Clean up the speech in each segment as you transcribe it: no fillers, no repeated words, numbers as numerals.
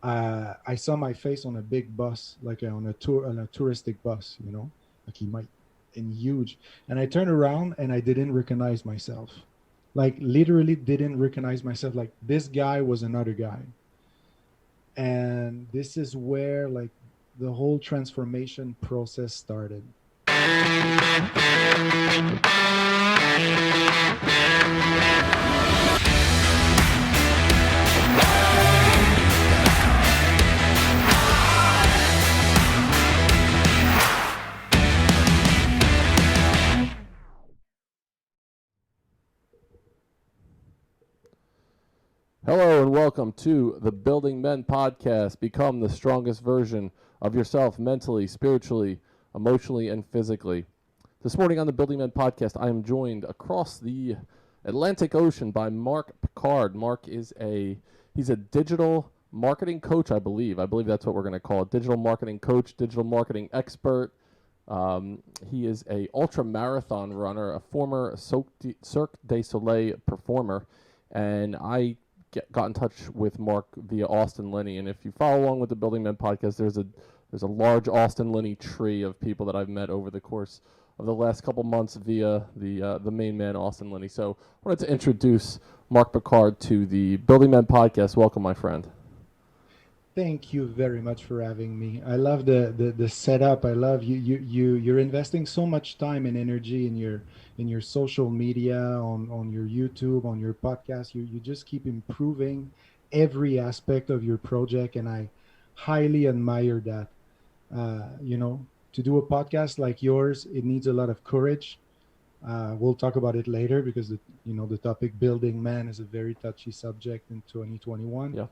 I saw my face on a big bus, like on a touristic bus, like he might, and huge. And I turned around and I didn't recognize myself, like literally didn't recognize myself. Like this guy was another guy, and this is where like the whole transformation process started. Hello and welcome to the Building Men podcast. Become the strongest version of yourself mentally, spiritually, emotionally, and physically. This morning on the Building Men podcast, I am joined across the Atlantic Ocean by Marc Picard. Marc is he's a digital marketing coach, I believe. I believe that's what we're going to call it. Digital marketing coach, digital marketing expert. He is a ultra marathon runner, a former Cirque du Soleil performer, and I got in touch with Marc via Austin Linney, and if you follow along with the Building Men podcast, there's a large Austin Linney tree of people that I've met over the course of the last couple months via the main man Austin Linney. So I wanted to introduce Marc Picard to the Building Men podcast. Welcome, my friend. Thank you very much for having me. I love the setup. I love you're investing so much time and energy in your social media, on your YouTube, on your podcast. You just keep improving every aspect of your project, and I highly admire that. To do a podcast like yours, it needs a lot of courage. We'll talk about it later because the topic building man is a very touchy subject in 2021. Yeah.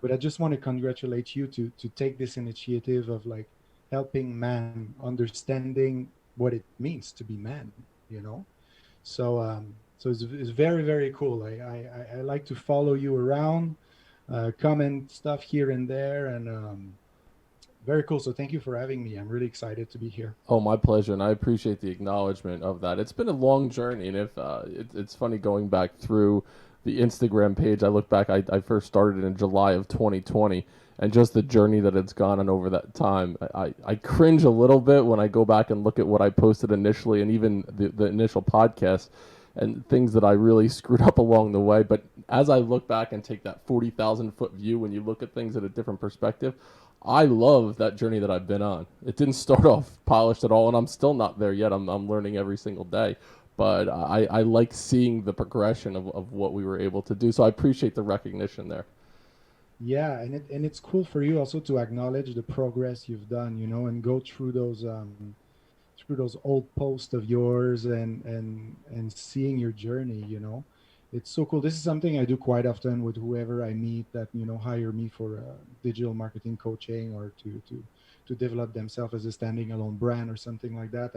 But I just want to congratulate you to take this initiative of like helping man understanding what it means to be man, you know. So it's very very cool. I like to follow you around, comment stuff here and there, and very cool. So thank you for having me. I'm really excited to be here. Oh, my pleasure, and I appreciate the acknowledgement of that. It's been a long journey, and if it's funny going back through the Instagram page. I look back, I first started in July of 2020, and just the journey that it's gone on over that time. I cringe a little bit when I go back and look at what I posted initially, and even the initial podcast, and things that I really screwed up along the way. But as I look back and take that 40,000-foot view, when you look at things at a different perspective, I love that journey that I've been on. It didn't start off polished at all, and I'm still not there yet. I'm learning every single day. But I like seeing the progression of what we were able to do. So I appreciate the recognition there. Yeah, and it's cool for you also to acknowledge the progress you've done, and go through those old posts of yours and seeing your journey. It's so cool. This is something I do quite often with whoever I meet that hire me for digital marketing coaching, or to develop themselves as a standing alone brand or something like that.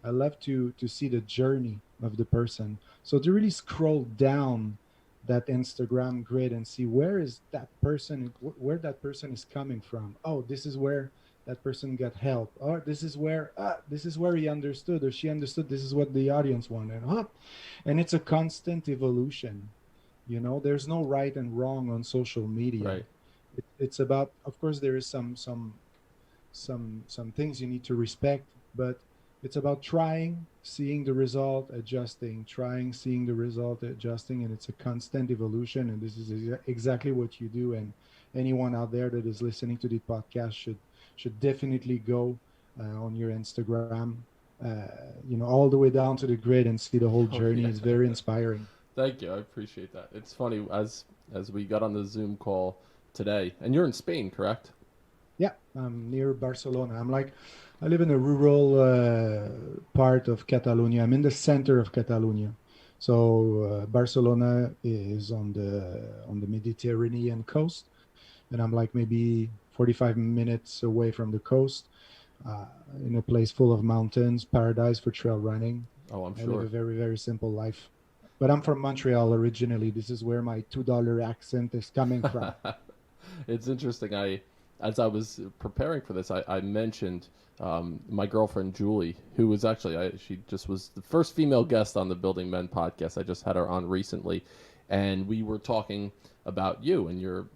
I love to see the journey of the person. So to really scroll down that Instagram grid and see where is that person, where that person is coming from. Oh, this is where that person got help. Or this is where he understood or she understood. This is what the audience wanted. And it's a constant evolution. There's no right and wrong on social media. Right. It's about, of course, there is some things you need to respect, but it's about trying, seeing the result, adjusting, trying, seeing the result, adjusting, and it's a constant evolution. And this is exactly what you do. And anyone out there that is listening to the podcast should definitely go on your Instagram, all the way down to the grid and see the whole journey. Yeah. It's very inspiring. Thank you. I appreciate that. It's funny, as we got on the Zoom call today, and you're in Spain, correct? Yeah, I'm near Barcelona. I live in a rural part of Catalonia. I'm in the center of Catalonia. So Barcelona is on the Mediterranean coast, and I'm like maybe 45 minutes away from the coast, in a place full of mountains, paradise for trail running. Oh, I'm I sure. live a very, very simple life. But I'm from Montreal originally. This is where my $2 accent is coming from. It's interesting. As I was preparing for this, I mentioned my girlfriend Julie, who was actually she just was the first female guest on the Building Men podcast. I just had her on recently, and we were talking about you and your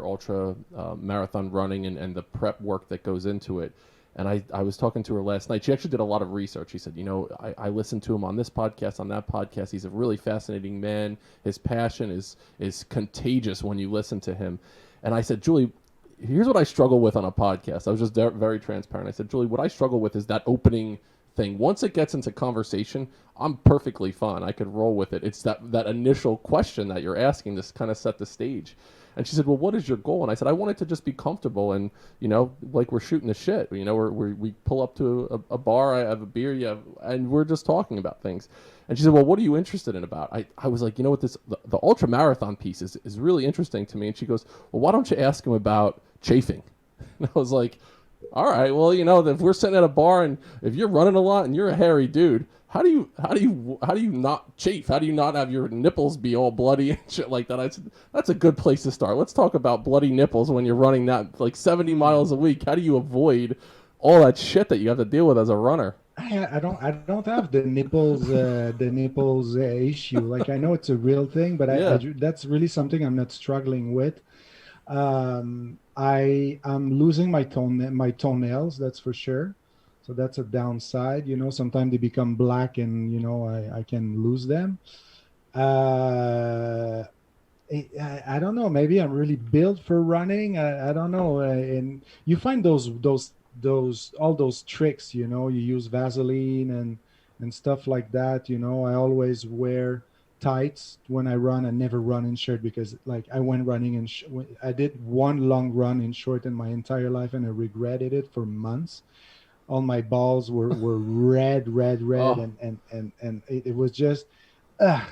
ultra marathon running and the prep work that goes into it. And I was talking to her last night. She actually did a lot of research. She said, I listened to him on this podcast, on that podcast. He's a really fascinating man. His passion is contagious when you listen to him. And I said, Julie, here's what I struggle with on a podcast. I was just very transparent. I said, Julie, what I struggle with is that opening thing. Once it gets into conversation, I'm perfectly fine. I could roll with it. It's that initial question that you're asking to kind of set the stage. And she said, well, what is your goal? And I said, I want it to just be comfortable and, like we're shooting the shit. We pull up to a bar, I have a beer, and we're just talking about things. And she said, well, what are you interested in about? I was like, what, the ultra marathon piece is really interesting to me. And she goes, well, why don't you ask him about chafing? And I was like, all right, well, if we're sitting at a bar and if you're running a lot and you're a hairy dude, how do you not chafe? How do you not have your nipples be all bloody and shit like that? I said, that's a good place to start. Let's talk about bloody nipples when you're running that like 70 miles a week. How do you avoid all that shit that you have to deal with as a runner? I don't have the nipples issue. Like, I know it's a real thing, but Yeah. that's really something I'm not struggling with. I am losing my toenails, that's for sure. So that's a downside. Sometimes they become black, and I can lose them. I don't know. Maybe I'm really built for running. I don't know. And you find all those tricks. You use Vaseline and stuff like that. I always wear tights when I run. I never run in shirt because, like, I went running in. I did one long run in short in my entire life, and I regretted it for months. All my balls were red, Oh. and it was just, ugh,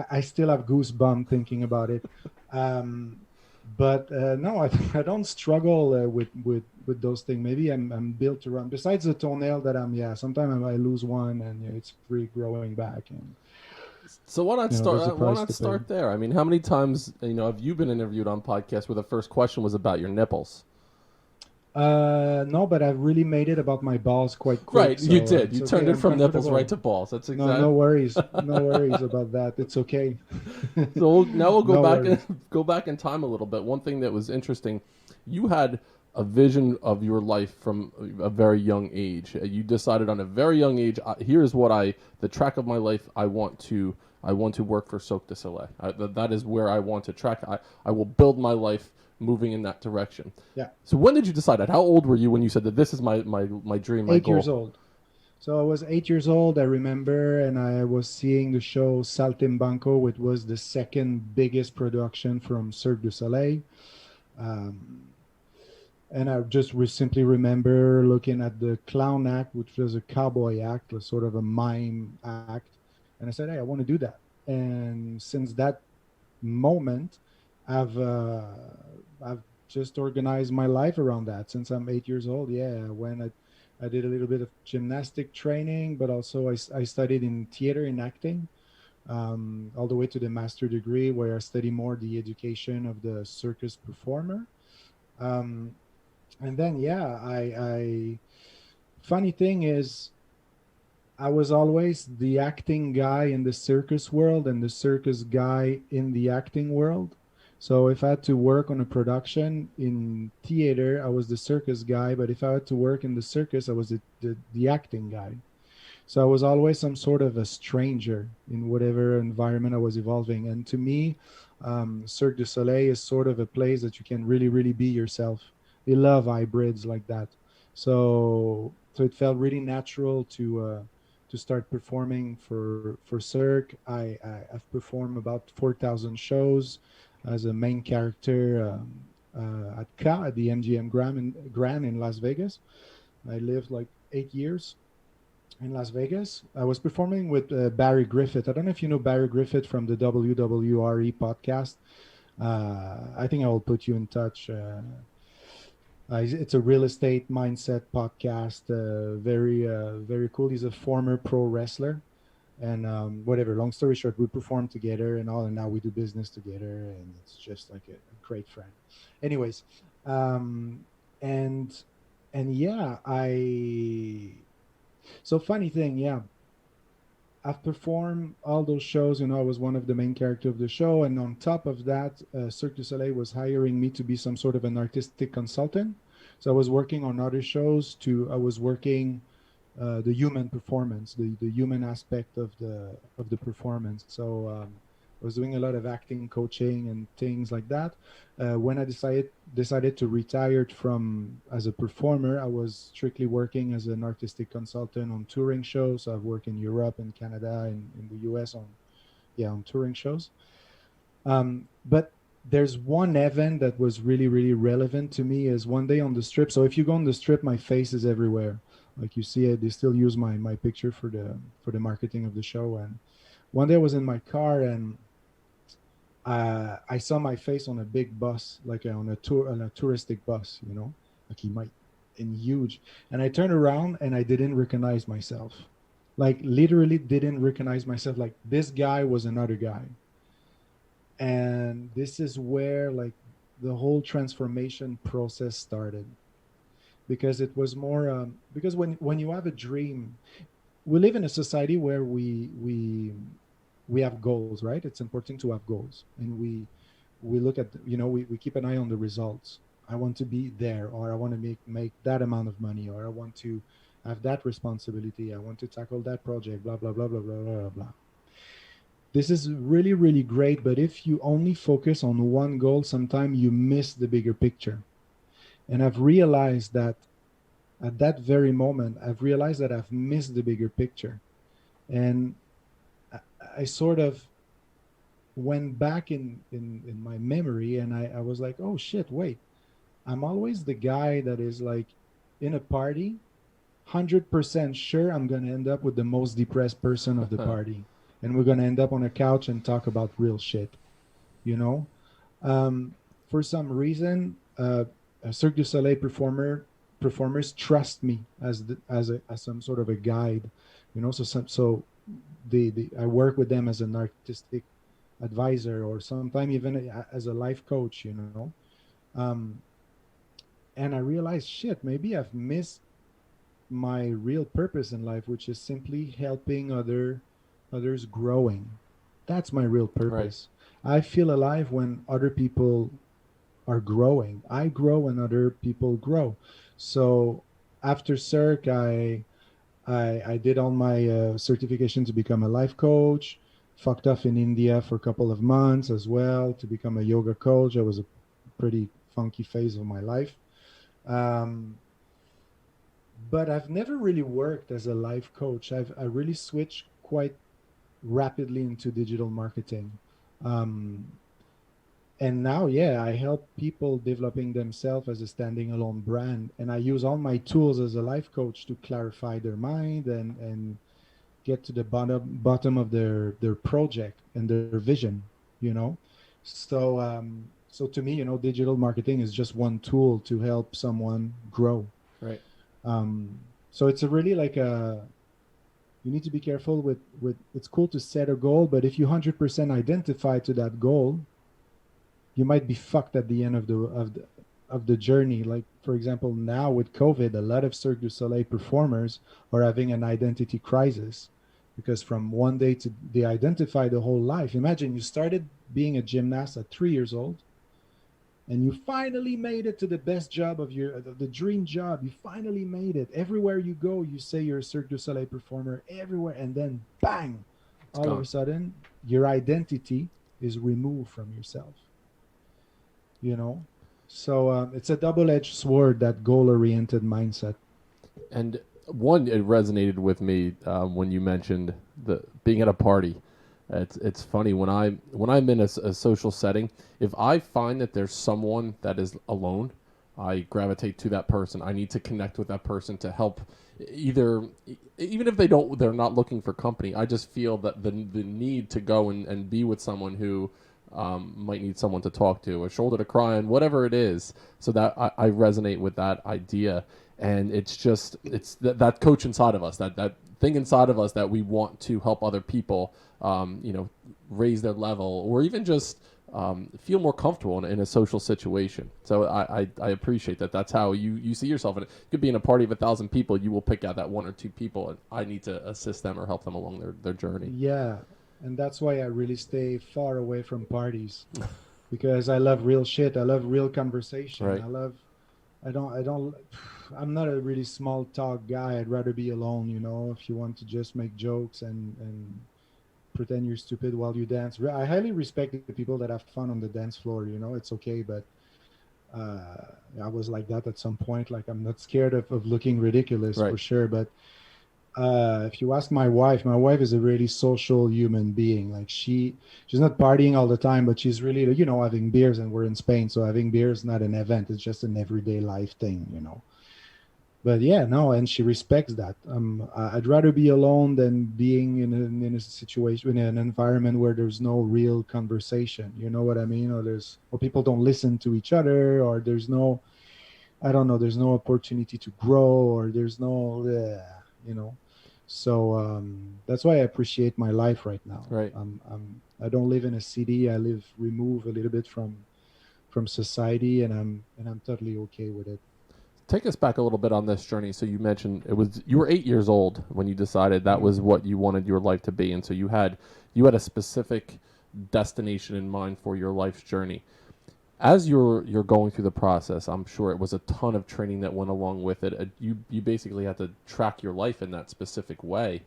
I still have goosebumps thinking about it. But no, I don't struggle with those things. Maybe I'm built to run. Besides the toenail that sometimes I lose one and it's regrowing back, and So why not there's a start? Why price not to pay. start there? I mean, how many times have you been interviewed on podcasts where the first question was about your nipples? No, but I've really made it about my balls quite quick, Right, you so did. You it's okay. turned it I'm from nipples right comfortable. to balls. That's No, no exact. worries. No worries about that. It's okay. So now we'll go No back and worries. go back in time a little bit. One thing that was interesting, you had a vision of your life from a very young age. You decided on a very young age. Here's what the track of my life. I want to work for Cirque du Soleil. That is where I want to track. I will build my life moving in that direction. Yeah. So when did you decide that? How old were you when you said that this is my dream, my 8 years goal? old. So I was 8 years old, I remember, and I was seeing the show Saltimbanco, which was the second biggest production from Cirque du Soleil. Um, and I just simply remember looking at the clown act, which was a cowboy act, a sort of a mime act. And I said, hey, I want to do that. And since that moment, I've uh, I've just organized my life around that. Since I'm 8 years old, when I did a little bit of gymnastic training, but also I studied in theater and acting, all the way to the master degree, where I study more the education of the circus performer. Um, and then, I funny thing is, I was always the acting guy in the circus world and the circus guy in the acting world. So if I had to work on a production in theater, I was the circus guy. But if I had to work in the circus, I was the acting guy. So I was always some sort of a stranger in whatever environment I was evolving. And to me, Cirque du Soleil is sort of a place that you can really, really be yourself. They love hybrids like that. So it felt really natural to start performing for Cirque. I've performed about 4,000 shows as a main character at the MGM Grand in Las Vegas. I lived like 8 years in Las Vegas. I was performing with Barry Griffith. I don't know if you know Barry Griffith from the WWRE podcast. I think I will put you in touch. It's a real estate mindset podcast. Very cool. He's a former pro wrestler, and whatever. Long story short, we perform together and all, and now we do business together, and it's just like a great friend. Anyways, um, and and yeah, I. So funny thing, yeah. I've performed all those shows. I was one of the main characters of the show, and on top of that, Cirque du Soleil was hiring me to be some sort of an artistic consultant. So I was working on other shows. I was working the human performance, the human aspect of the performance. So I was doing a lot of acting, coaching, and things like that. When I decided to retire from as a performer, I was strictly working as an artistic consultant on touring shows. So I've worked in Europe and Canada and in the US on touring shows. But there's one event that was really, really relevant to me is one day on the Strip. So if you go on the Strip, my face is everywhere. Like you see it, they still use my picture for the marketing of the show. And one day I was in my car and I saw my face on a big bus, like on a touristic bus, like and huge. And I turned around and I didn't recognize myself, like literally didn't recognize myself. Like this guy was another guy. And this is where like the whole transformation process started, because it was more because when you have a dream, we live in a society where we have goals, right? It's important to have goals, and we look at we keep an eye on the results. I want to be there, or I want to make that amount of money, or I want to have that responsibility, I want to tackle that project, blah blah blah blah blah blah blah. This is really, really great, but if you only focus on one goal, sometimes you miss the bigger picture. And I've realized that at that very moment, I've realized that I've missed the bigger picture. And I sort of went back in my memory, and I was like, oh shit, wait, I'm always the guy that is like in a party, 100% sure I'm going to end up with the most depressed person of the party. And we're going to end up on a couch and talk about real shit, For some reason, a Cirque du Soleil performers trust me as some sort of a guide, So I work with them as an artistic advisor, or sometimes even as a life coach, And I realized, shit, maybe I've missed my real purpose in life, which is simply helping others growing. That's my real purpose. Right. I feel alive when other people are growing. I grow when other people grow. So after Cirque, I did all my certification to become a life coach. Fucked off in India for a couple of months as well to become a yoga coach. That was a pretty funky phase of my life. But I've never really worked as a life coach. I really switched quite rapidly into digital marketing. And now, I help people developing themselves as a standing alone brand. And I use all my tools as a life coach to clarify their mind and get to the bottom of their project and their vision, So to me, digital marketing is just one tool to help someone grow. Right. So it's a really like you need to be careful with it's cool to set a goal, but if you 100% identify to that goal, you might be fucked at the end of the journey. Like, for example, now with COVID, a lot of Cirque du Soleil performers are having an identity crisis, because from one day to they identify the whole life. Imagine you started being a gymnast at 3 years old, and you finally made it to the best job of the dream job. You finally made it. Everywhere you go, you say you're a Cirque du Soleil performer everywhere, and then bang, all of a sudden, your identity is removed from yourself. So it's a double-edged sword, that goal-oriented mindset. And it resonated with me when you mentioned being at a party. It's funny when I'm in a social setting, if I find that there's someone that is alone, I gravitate to that person. I need to connect with that person to help. Even if they're not looking for company, I just feel that the need to go and be with someone who might need someone to talk to, a shoulder to cry on, whatever it is. So that I resonate with that idea, and it's that coach inside of us, that thing inside of us that we want to help other people, raise their level, or even just feel more comfortable in a social situation. So I appreciate that. That's how you see yourself. And it could be in a party of 1,000 people. You will pick out that one or two people, and I need to assist them or help them along their journey. Yeah, and that's why I really stay far away from parties because I love real shit. I love real conversation. Right. I don't, I'm not a really small talk guy. I'd rather be alone, if you want to just make jokes and pretend you're stupid while you dance. I highly respect the people that have fun on the dance floor, it's okay, but I was like that at some point. Like, I'm not scared of looking ridiculous Right. for sure, but if you ask my wife is a really social human being. Like, she's not partying all the time, but she's really, having beers, and we're in Spain, so having beers is not an event, it's just an everyday life thing. But yeah, no, and she respects that. I'd rather be alone than being in a situation, in an environment where there's no real conversation, you know what I mean, or people don't listen to each other, or there's no, I don't know, there's no opportunity to grow, or there's no, you know. So that's why I appreciate my life right now. Right. I don't live in a city. I live removed a little bit from society, and I'm totally okay with it. Take us back a little bit on this journey. So you mentioned you were 8 years old when you decided that was what you wanted your life to be, and so you had a specific destination in mind for your life's journey. As you're going through the process, I'm sure it was a ton of training that went along with it. You basically had to track your life in that specific way.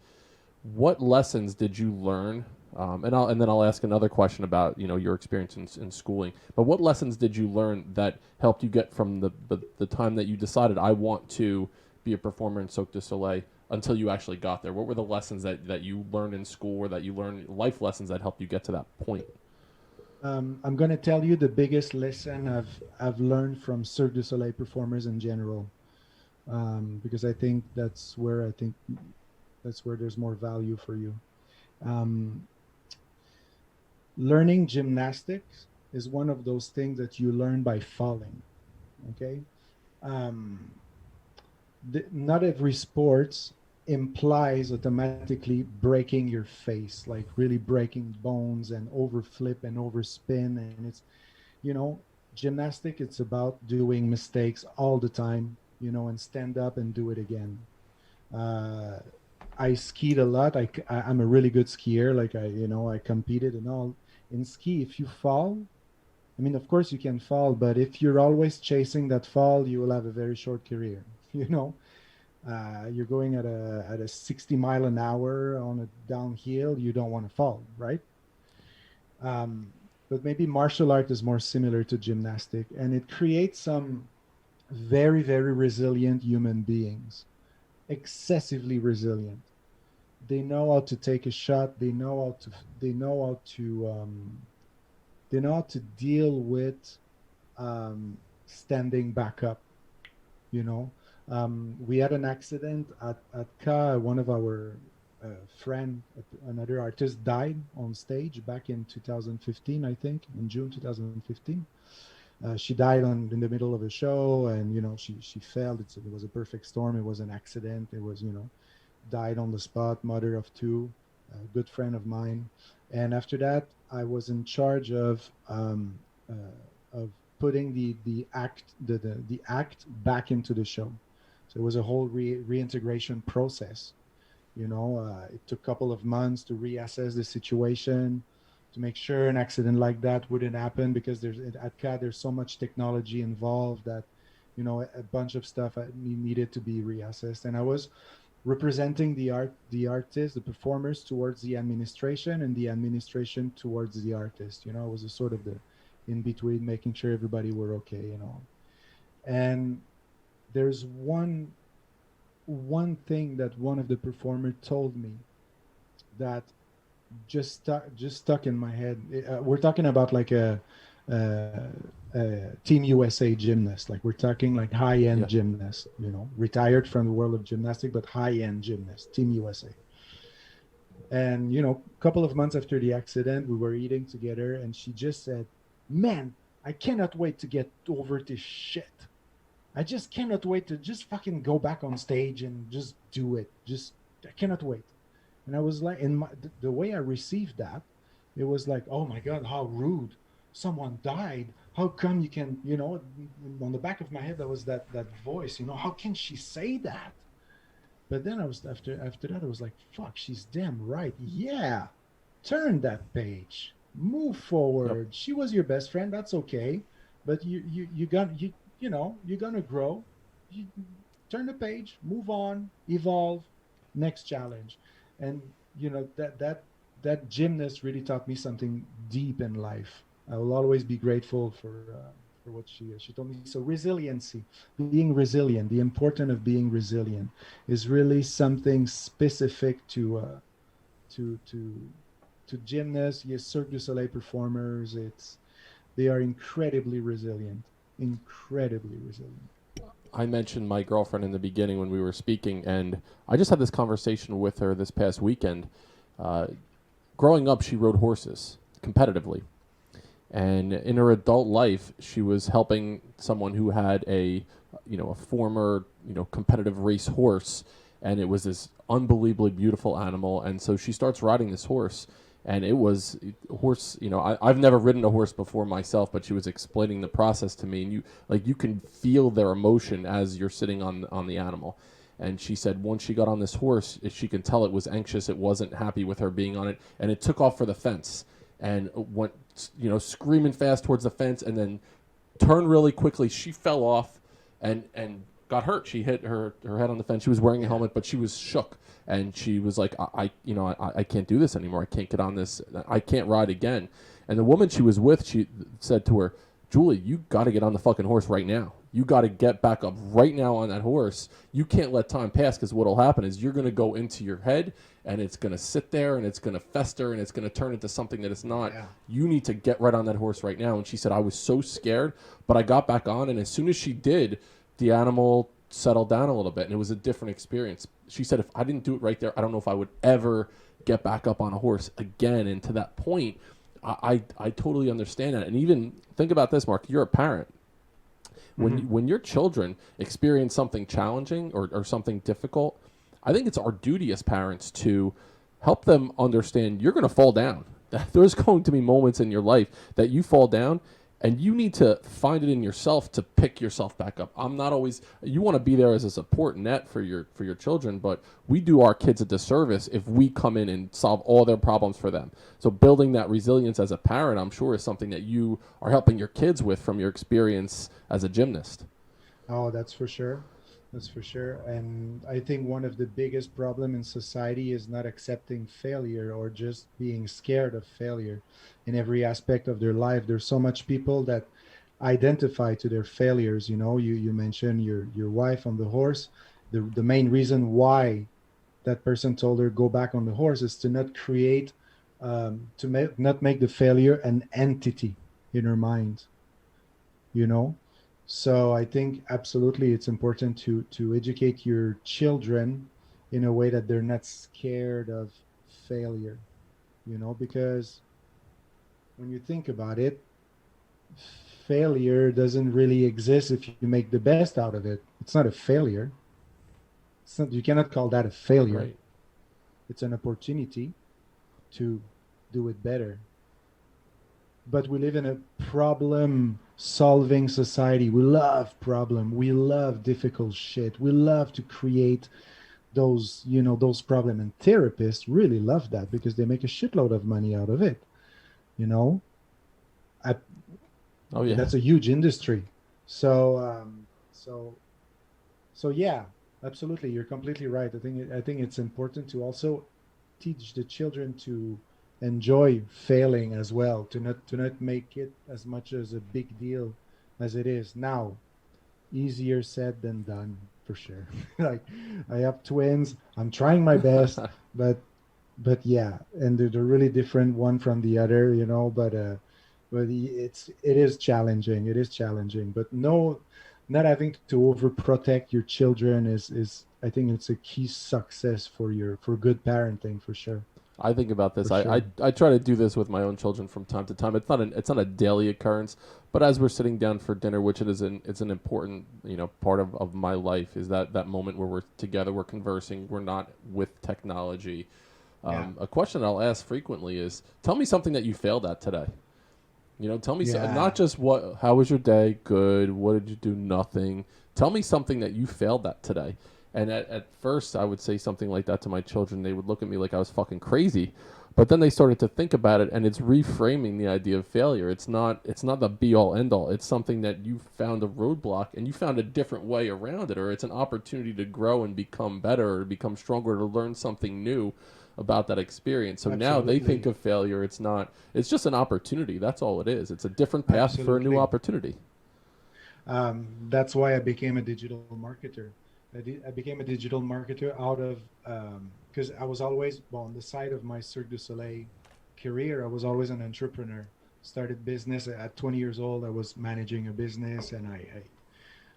What lessons did you learn? And then I'll ask another question about your experience in schooling. But what lessons did you learn that helped you get from the time that you decided I want to be a performer in Cirque du Soleil until you actually got there? What were the lessons that you learned in school, or that you learned life lessons that helped you get to that point? I'm going to tell you the biggest lesson I've learned from Cirque du Soleil performers in general, because I think that's where there's more value for you. Um, Learning gymnastics is one of those things that you learn by falling. Okay, um, not every sports implies automatically breaking your face, like really breaking bones and overflip and overspin. And you know, gymnastic, it's about doing mistakes all the time, and stand up and do it again. Uh, I skied a lot. I'm a really good skier. Like, I competed and all. In ski, if you fall, I mean, of course you can fall, but if you're always chasing that fall, you will have a very short career. You know, you're going at a 60 mile an hour on a downhill. You don't want to fall, right? Um, but maybe martial art is more similar to gymnastic, and it creates some very, very resilient human beings, excessively resilient. They know how to take a shot. They know how to they know how to deal with standing back up. You know, we had an accident at Ka. One of our friend, another artist, died on stage back in 2015, I think, in June 2015. She died in the middle of a show, and she fell. It was a perfect storm. It was an accident. It was, died on the spot. Mother of two, a good friend of mine. And after that, I was in charge of putting the act back into the show. So it was a whole reintegration process. It took a couple of months to reassess the situation, to make sure an accident like that wouldn't happen, because at CAD there's so much technology involved that a bunch of stuff needed to be reassessed. And I was representing the artist, the performers towards the administration, and the administration towards the artist. It was a sort of the in between, making sure everybody were okay. And there's one thing that one of the performers told me that just stuck in my head. We're talking about like a Team USA gymnast. Like, we're talking like high-end gymnast, retired from the world of gymnastics, but high-end gymnast, Team USA. And, a couple of months after the accident, we were eating together, and she just said, "Man, I cannot wait to get over this shit. I just cannot wait to just fucking go back on stage and just do it. I cannot wait." And I was like, the way I received that, it was like, oh my God, how rude. someone died. How come you can, on the back of my head, there was that voice, how can she say that? But then I was after that, I was like, fuck, she's damn right. Yeah. Turn that page. Move Yep. forward. She was your best friend. That's okay. But you're gonna grow. You turn the page, move on, evolve, next challenge. And that gymnast really taught me something deep in life. I will always be grateful for what she told me. So resiliency, being resilient, the importance of being resilient is really something specific to to to gymnasts, yes, Cirque du Soleil performers. They are incredibly resilient. I mentioned my girlfriend in the beginning when we were speaking, and I just had this conversation with her this past weekend. Uh, Growing up, she rode horses competitively. And in her adult life, she was helping someone who had a former, competitive race horse, and it was this unbelievably beautiful animal. And so she starts riding this horse, and it was a horse. I've never ridden a horse before myself, but she was explaining the process to me, and you can feel their emotion as you're sitting on the animal. And she said once she got on this horse, she could tell it was anxious. It wasn't happy with her being on it, and it took off for the fence and went, screaming fast towards the fence, and then turned really quickly. She fell off and got hurt. She hit her head on the fence. She was wearing a helmet, but she was shook, and she was like, I can't do this anymore. I can't get on this. I can't ride again. And the woman she was with, she said to her, Julie, you got to get on the fucking horse right now. You got to get back up right now on that horse. You can't let time pass, because what will happen is you're going to go into your head, and it's going to sit there, and it's going to fester, and it's going to turn into something that it's not. Yeah. You need to get right on that horse right now. And she said, I was so scared, but I got back on, and as soon as she did, the animal settled down a little bit, and it was a different experience. She said, if I didn't do it right there, I don't know if I would ever get back up on a horse again. And to that point, I totally understand that. And even think about this, Mark. You're a parent. When your children experience something challenging or something difficult, I think it's our duty as parents to help them understand you're going to fall down. There's going to be moments in your life that you fall down, and you need to find it in yourself to pick yourself back up. I'm not always, you want to be there as a support net for your children, but we do our kids a disservice if we come in and solve all their problems for them. So building that resilience as a parent, I'm sure, is something that you are helping your kids with from your experience as a gymnast. Oh, that's for sure. That's for sure. And I think one of the biggest problem in society is not accepting failure or just being scared of failure in every aspect of their life. There's so much people that identify to their failures. You mentioned your wife on the horse. The main reason why that person told her go back on the horse is to not create not make the failure an entity in her mind, you know so I think absolutely it's important to educate your children in a way that they're not scared of failure, because when you think about it, failure doesn't really exist if you make the best out of it. It's not a failure. You cannot call that a failure. Right. It's an opportunity to do it better. But we live in a problem solving society. We love problem. We love difficult shit. We love to create those problem, and therapists really love that because they make a shitload of money out of it. You know, I, Oh yeah. that's a huge industry. So so yeah, absolutely. You're completely right. I think it's important to also teach the children to enjoy failing as well, to not make it as much as a big deal as it is now. Easier said than done, for sure. Like, I have twins. I'm trying my best, but yeah, and they're really different one from the other, but it is challenging. It is challenging, but no, not having to overprotect your children is I think it's a key success for good parenting, for sure. I think about For this. sure. I try to do this with my own children from time to time. It's not a daily occurrence, but as we're sitting down for dinner, which it's an important part of my life, is that moment where we're together, we're conversing, we're not with technology. Yeah. A question I'll ask frequently is, tell me something that you failed at today. You know, tell me Yeah, not just how was your day? Good. What did you do? Nothing. Tell me something that you failed at today. And at first, I would say something like that to my children. They would look at me like I was fucking crazy. But then they started to think about it, and it's reframing the idea of failure. It's not the be all end all. It's something that you found a roadblock and you found a different way around it, or it's an opportunity to grow and become better, or to become stronger, to learn something new about that experience. So now they think absolutely. of failure. It's just an opportunity. That's all it is. It's a different path for a new Absolutely. opportunity. That's why I became a digital marketer. I became a digital marketer out of because I was always well, on the side of my Cirque du Soleil career. I was always an entrepreneur. Started business at 20 years old. I was managing a business, and I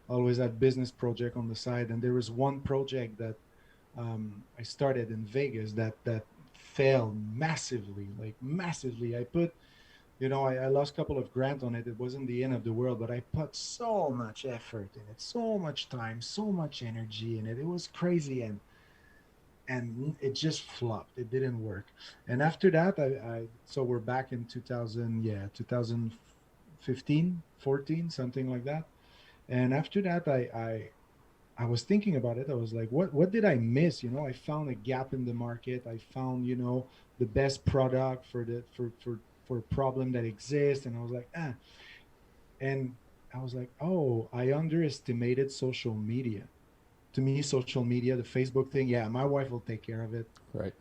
always had business project on the side. And there was one project that I started in Vegas that failed massively, like massively. I lost a couple of grants on it. It wasn't the end of the world, but I put so much effort in it, so much time, so much energy in it. It was crazy, and it just flopped. It didn't work. And after that, I so we're back in 2000, yeah, 2015, 14, something like that. And after that, I was thinking about it. I was like, what did I miss? I found a gap in the market. I found, the best product for a problem that exists. And I was like, and I was like, oh, I underestimated social media. To me, social media, the Facebook thing, yeah, my wife will take care of it. Right.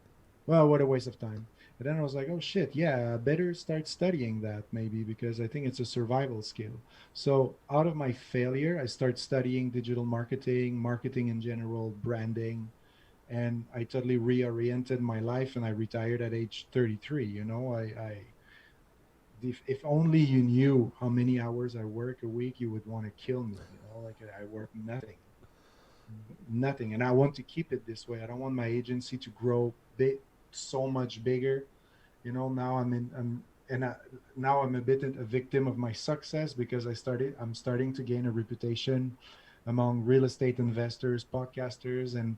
Well, what a waste of time. But then I was like, oh shit, yeah, I better start studying that maybe because I think it's a survival skill. So out of my failure, I start studying digital marketing, marketing in general, branding, and I totally reoriented my life and I retired at age 33. If only you knew how many hours I work a week, you would want to kill me. Like I work nothing, nothing, and I want to keep it this way. I don't want my agency to grow big, so much bigger. Now now I'm a bit a victim of my success because I'm starting to gain a reputation among real estate investors, podcasters, and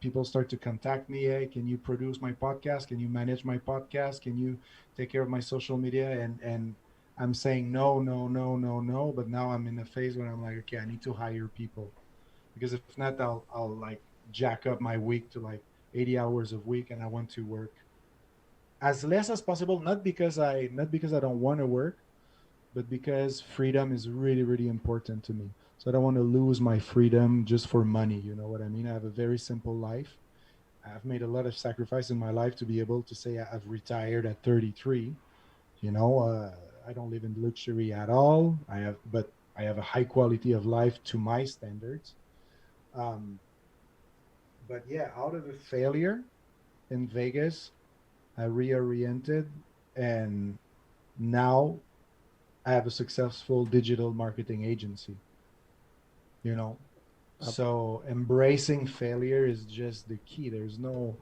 people start to contact me. Hey, can you produce my podcast? Can you manage my podcast? Can you take care of my social media? And I'm saying no, no, no, no, no. But now I'm in a phase where I'm like, okay, I need to hire people because if not, I'll like jack up my week to like 80 hours a week, and I want to work as less as possible. Not because I don't want to work, but because freedom is really really important to me. So I don't want to lose my freedom just for money. You know what I mean? I have a very simple life. I've made a lot of sacrifice in my life to be able to say I've retired at 33. You know, I don't live in luxury at all. But I have a high quality of life to my standards. Um, but yeah, out of a failure in Vegas, I reoriented, and now I have a successful digital marketing agency, you know. So embracing failure is just the key. There's no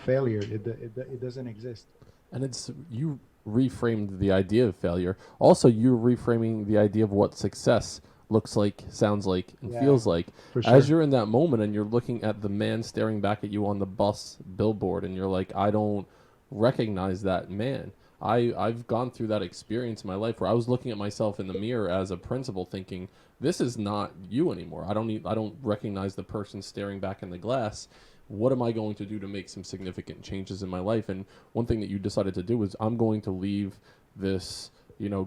failure. It doesn't exist. And it's you reframed the idea of failure. Also, you're reframing the idea of what success looks like, sounds like, and Yeah, feels like for as sure. you're in that moment and you're looking at the man staring back at you on the bus billboard, and you're like, I don't recognize that man. I've gone through that experience in my life where I was looking at myself in the mirror as a principal thinking, this is not you anymore. I don't recognize the person staring back in the glass. What am I going to do to make some significant changes in my life? And one thing that you decided to do was I'm going to leave this,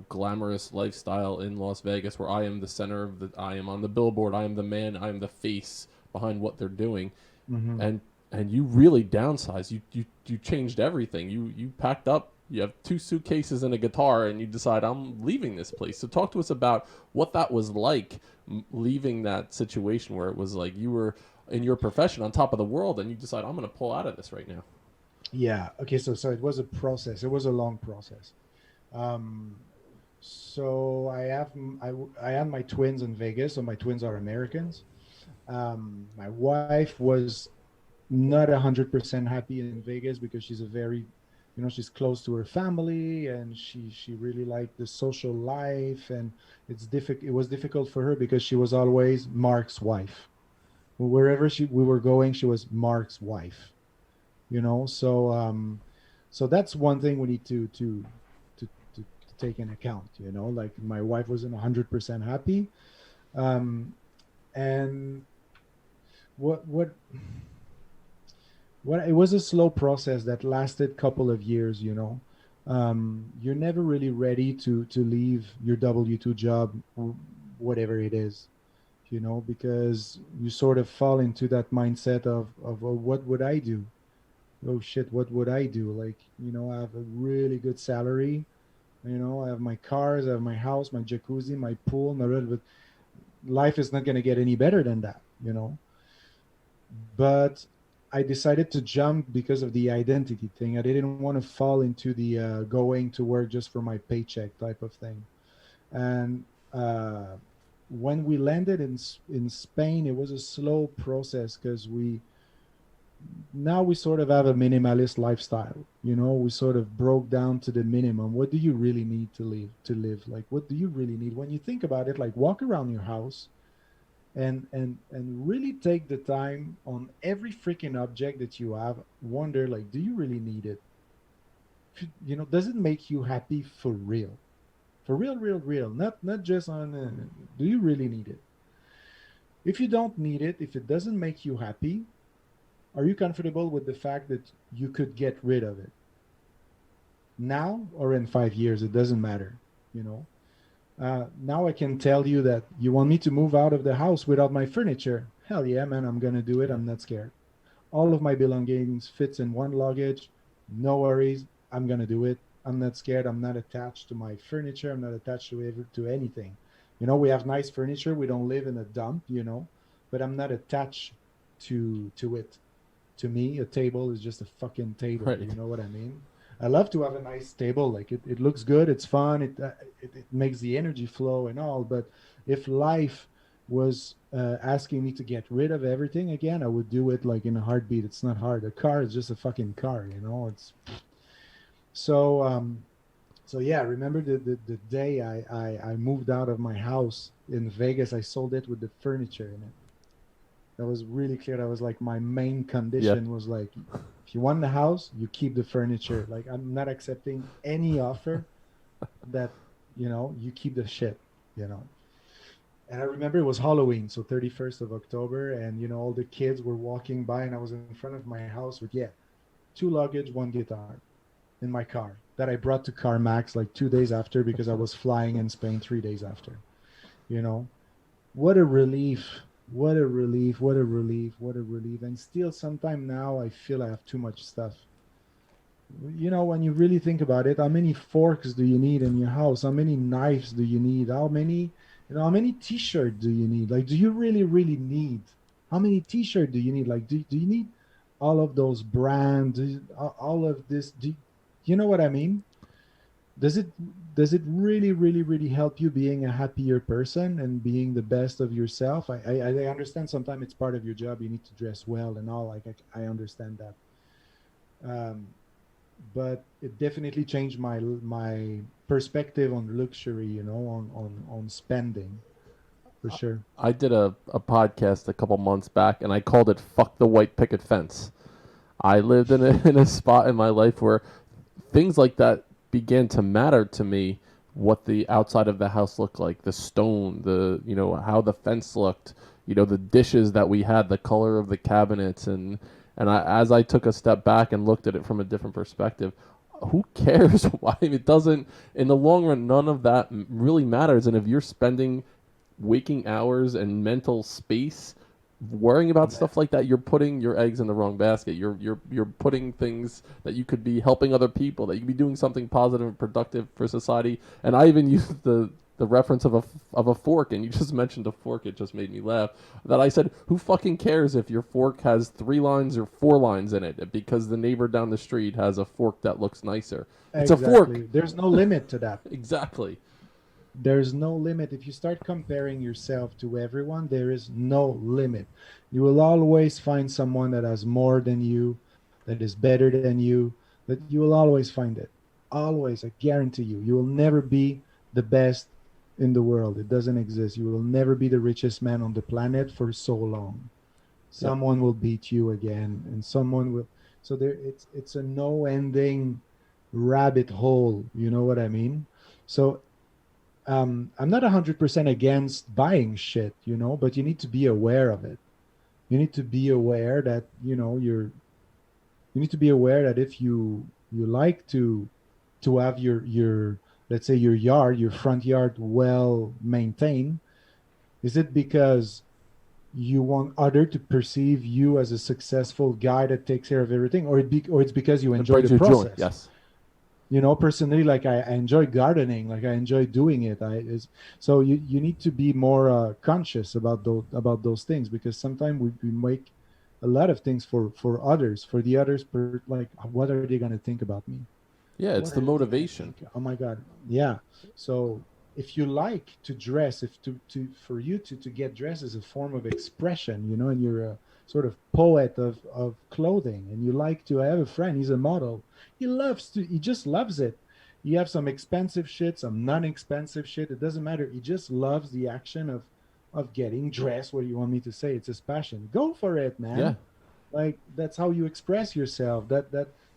glamorous lifestyle in Las Vegas where I am the center of I am on the billboard, I am the man, I am the face behind what they're doing. Hmm. And you really downsized. You changed everything. You packed up. You have two suitcases and a guitar, and you decide I'm leaving this place. So talk to us about what that was like, leaving that situation where it was like you were in your profession on top of the world, and you decide I'm going to pull out of this right now. Yeah. Okay. So it was a process. It was a long process. Um, so I had my twins in Vegas. So my twins are Americans. My wife was not 100% happy in Vegas because she's a very, she's close to her family, and she really liked the social life, and it was difficult for her because she was always Mark's wife. Wherever we were going, she was Mark's wife. So that's one thing we need to take in account. Like my wife wasn't 100% happy. um, and what it was a slow process that lasted couple of years. You're never really ready to leave your W2 job, whatever it is, because you sort of fall into that mindset of oh, what would I do? Oh shit, what would I do? Like, I have a really good salary. I have my cars, I have my house, my jacuzzi, my pool, but life is not going to get any better than that. But I decided to jump because of the identity thing. I didn't want to fall into the going to work just for my paycheck type of thing. And when we landed in Spain, it was a slow process because we sort of have a minimalist lifestyle. We sort of broke down to the minimum. What do you really need to live? Like, what do you really need? When you think about it, like, walk around your house and really take the time on every freaking object that you have. Wonder, like, do you really need it? Does it make you happy for real? For real, real, real. Not just on. Do you really need it? If you don't need it, if it doesn't make you happy, are you comfortable with the fact that you could get rid of it now or in 5 years? It doesn't matter. You know. Now I can tell you that you want me to move out of the house without my furniture. Hell yeah, man, I'm gonna do it. I'm not scared. All of my belongings fits in one luggage. No worries. I'm gonna do it. I'm not scared. I'm not attached to my furniture. I'm not attached to anything. We have nice furniture. We don't live in a dump. But I'm not attached to it. To me, a table is just a fucking table. Right. You know what I mean? I love to have a nice table. Like, it looks good. It's fun. It makes the energy flow and all. But if life was asking me to get rid of everything again, I would do it like in a heartbeat. It's not hard. A car is just a fucking car. It's so. So yeah, remember the day I moved out of my house in Vegas. I sold it with the furniture in it. That was really clear. That was like my main condition. Yep. Was like, if you want the house, you keep the furniture. Like, I'm not accepting any offer that you keep the shit. you know and I remember it was Halloween, so 31st of October, and all the kids were walking by, and I was in front of my house with, yeah, two luggage, one guitar in my car that I brought to CarMax like 2 days after, because I was flying in Spain 3 days after. you know what a relief. What a relief. What a relief. What a relief. And still sometime now I feel I have too much stuff. When you really think about it, how many forks do you need in your house? How many knives do you need? How many t-shirts do you need? Like, do you really, really need? How many t-shirts do you need? Like, do you need all of those brands, all of this? You know what I mean? Does it really, really, really help you being a happier person and being the best of yourself? I understand sometimes it's part of your job. You need to dress well and all. Like, I understand that. But it definitely changed my perspective on luxury, on spending, for sure. I did a podcast a couple months back, and I called it "Fuck the White Picket Fence." I lived in in a spot in my life where things like that began to matter to me. What the outside of the house looked like, the stone, how the fence looked, the dishes that we had, the color of the cabinets, and as I took a step back and looked at it from a different perspective, who cares why it doesn't? In the long run, none of that really matters. And if you're spending waking hours and mental space worrying about stuff like that, you're putting your eggs in the wrong basket. You're putting things that you could be helping other people, that you could be doing something positive and productive for society. And I even used the reference of a fork, and you just mentioned a fork. It just made me laugh. That I said, who fucking cares if your fork has 3 lines or 4 lines in it? Because the neighbor down the street has a fork that looks nicer. It's a fork. Exactly. There's no limit to that. Exactly. There's no limit. If you start comparing yourself to everyone, there is no limit. You will always find someone that has more than you, that is better than you, that you will always find it. Always, I guarantee you. You will never be the best in the world. It doesn't exist. You will never be the richest man on the planet for so long. Someone will beat you again, and someone will. So it's a no ending rabbit hole. You know what I mean? So I'm not 100% against buying shit, but you need to be aware of it. You need to be aware that, you need to be aware that if you like to have your let's say your front yard well maintained, is it because you want other to perceive you as a successful guy that takes care of everything, or it's because you It enjoy brings the you joy. process? Yes. Personally, like I enjoy gardening, like I enjoy doing it. So you need to be more conscious about those things, because sometimes we make a lot of things for others, for the others, like what are they going to think about me? Yeah, What it's are the they going to motivation. think? Oh my God. Yeah. So if you like to dress, if to for you to get dressed is a form of expression, and you're a sort of poet of clothing, and you like to, I have a friend, he's a model. He just loves it. You have some expensive shit, some non-expensive shit. It doesn't matter. He just loves the action of getting dressed. What do you want me to say? It's his passion. Go for it, Yeah. man. Like that's how you express yourself.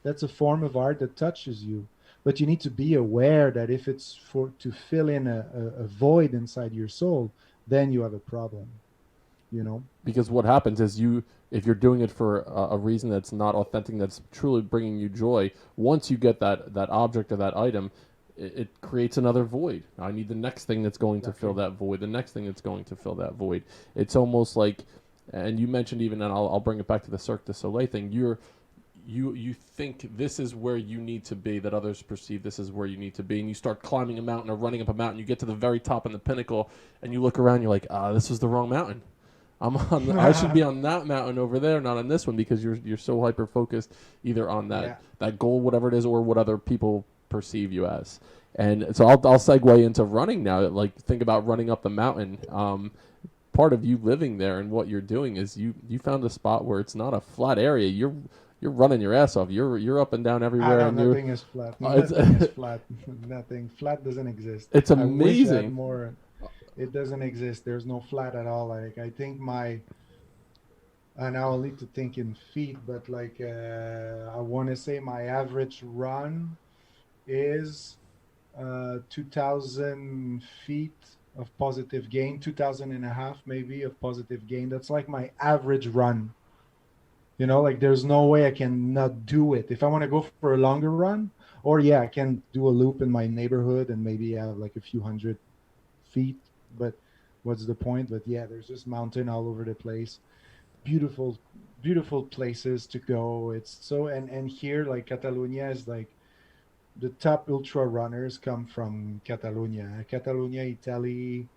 That's a form of art that touches you. But you need to be aware that if it's for to fill in a void inside your soul, then you have a problem, you know. Because what happens is if you're doing it for a reason that's not authentic, that's truly bringing you joy, once you get that object or that item, it creates another void. I need the next thing that's going to fill Exactly. that void, the next thing that's going to fill that void. It's almost like, and you mentioned even, and I'll bring it back to the Cirque du Soleil thing. You think this is where you need to be, that others perceive this is where you need to be, and you start climbing a mountain or running up a mountain. You get to the very top and the pinnacle, and you look around. You're like, this is the wrong mountain. I should be on that mountain over there, not on this one, because you're so hyper focused either on Yeah. that goal, whatever it is, or what other people perceive you as. And so I'll segue into running now. Like, think about running up the mountain. Part of you living there and what you're doing is you found a spot where it's not a flat area. You're running your ass off. You're up and down Ah, everywhere, no, and you're nothing is flat. it's Nothing is flat. Nothing flat doesn't exist. it's I wish I had amazing. more. It doesn't exist. There's no flat at all. Like I think and I'll need to think in feet, but like I want to say my average run is 2,000 feet of positive gain, 2,000 and a half maybe of positive gain. That's like my average run. Like there's no way I can not do it. If I want to go for a longer run, or yeah, I can do a loop in my neighborhood and maybe have like a few hundred feet. But what's the point? But yeah, there's just mountain all over the place. Beautiful, beautiful places to go. It's so, and here like Catalonia is like the top ultra runners come from Catalonia, Italy,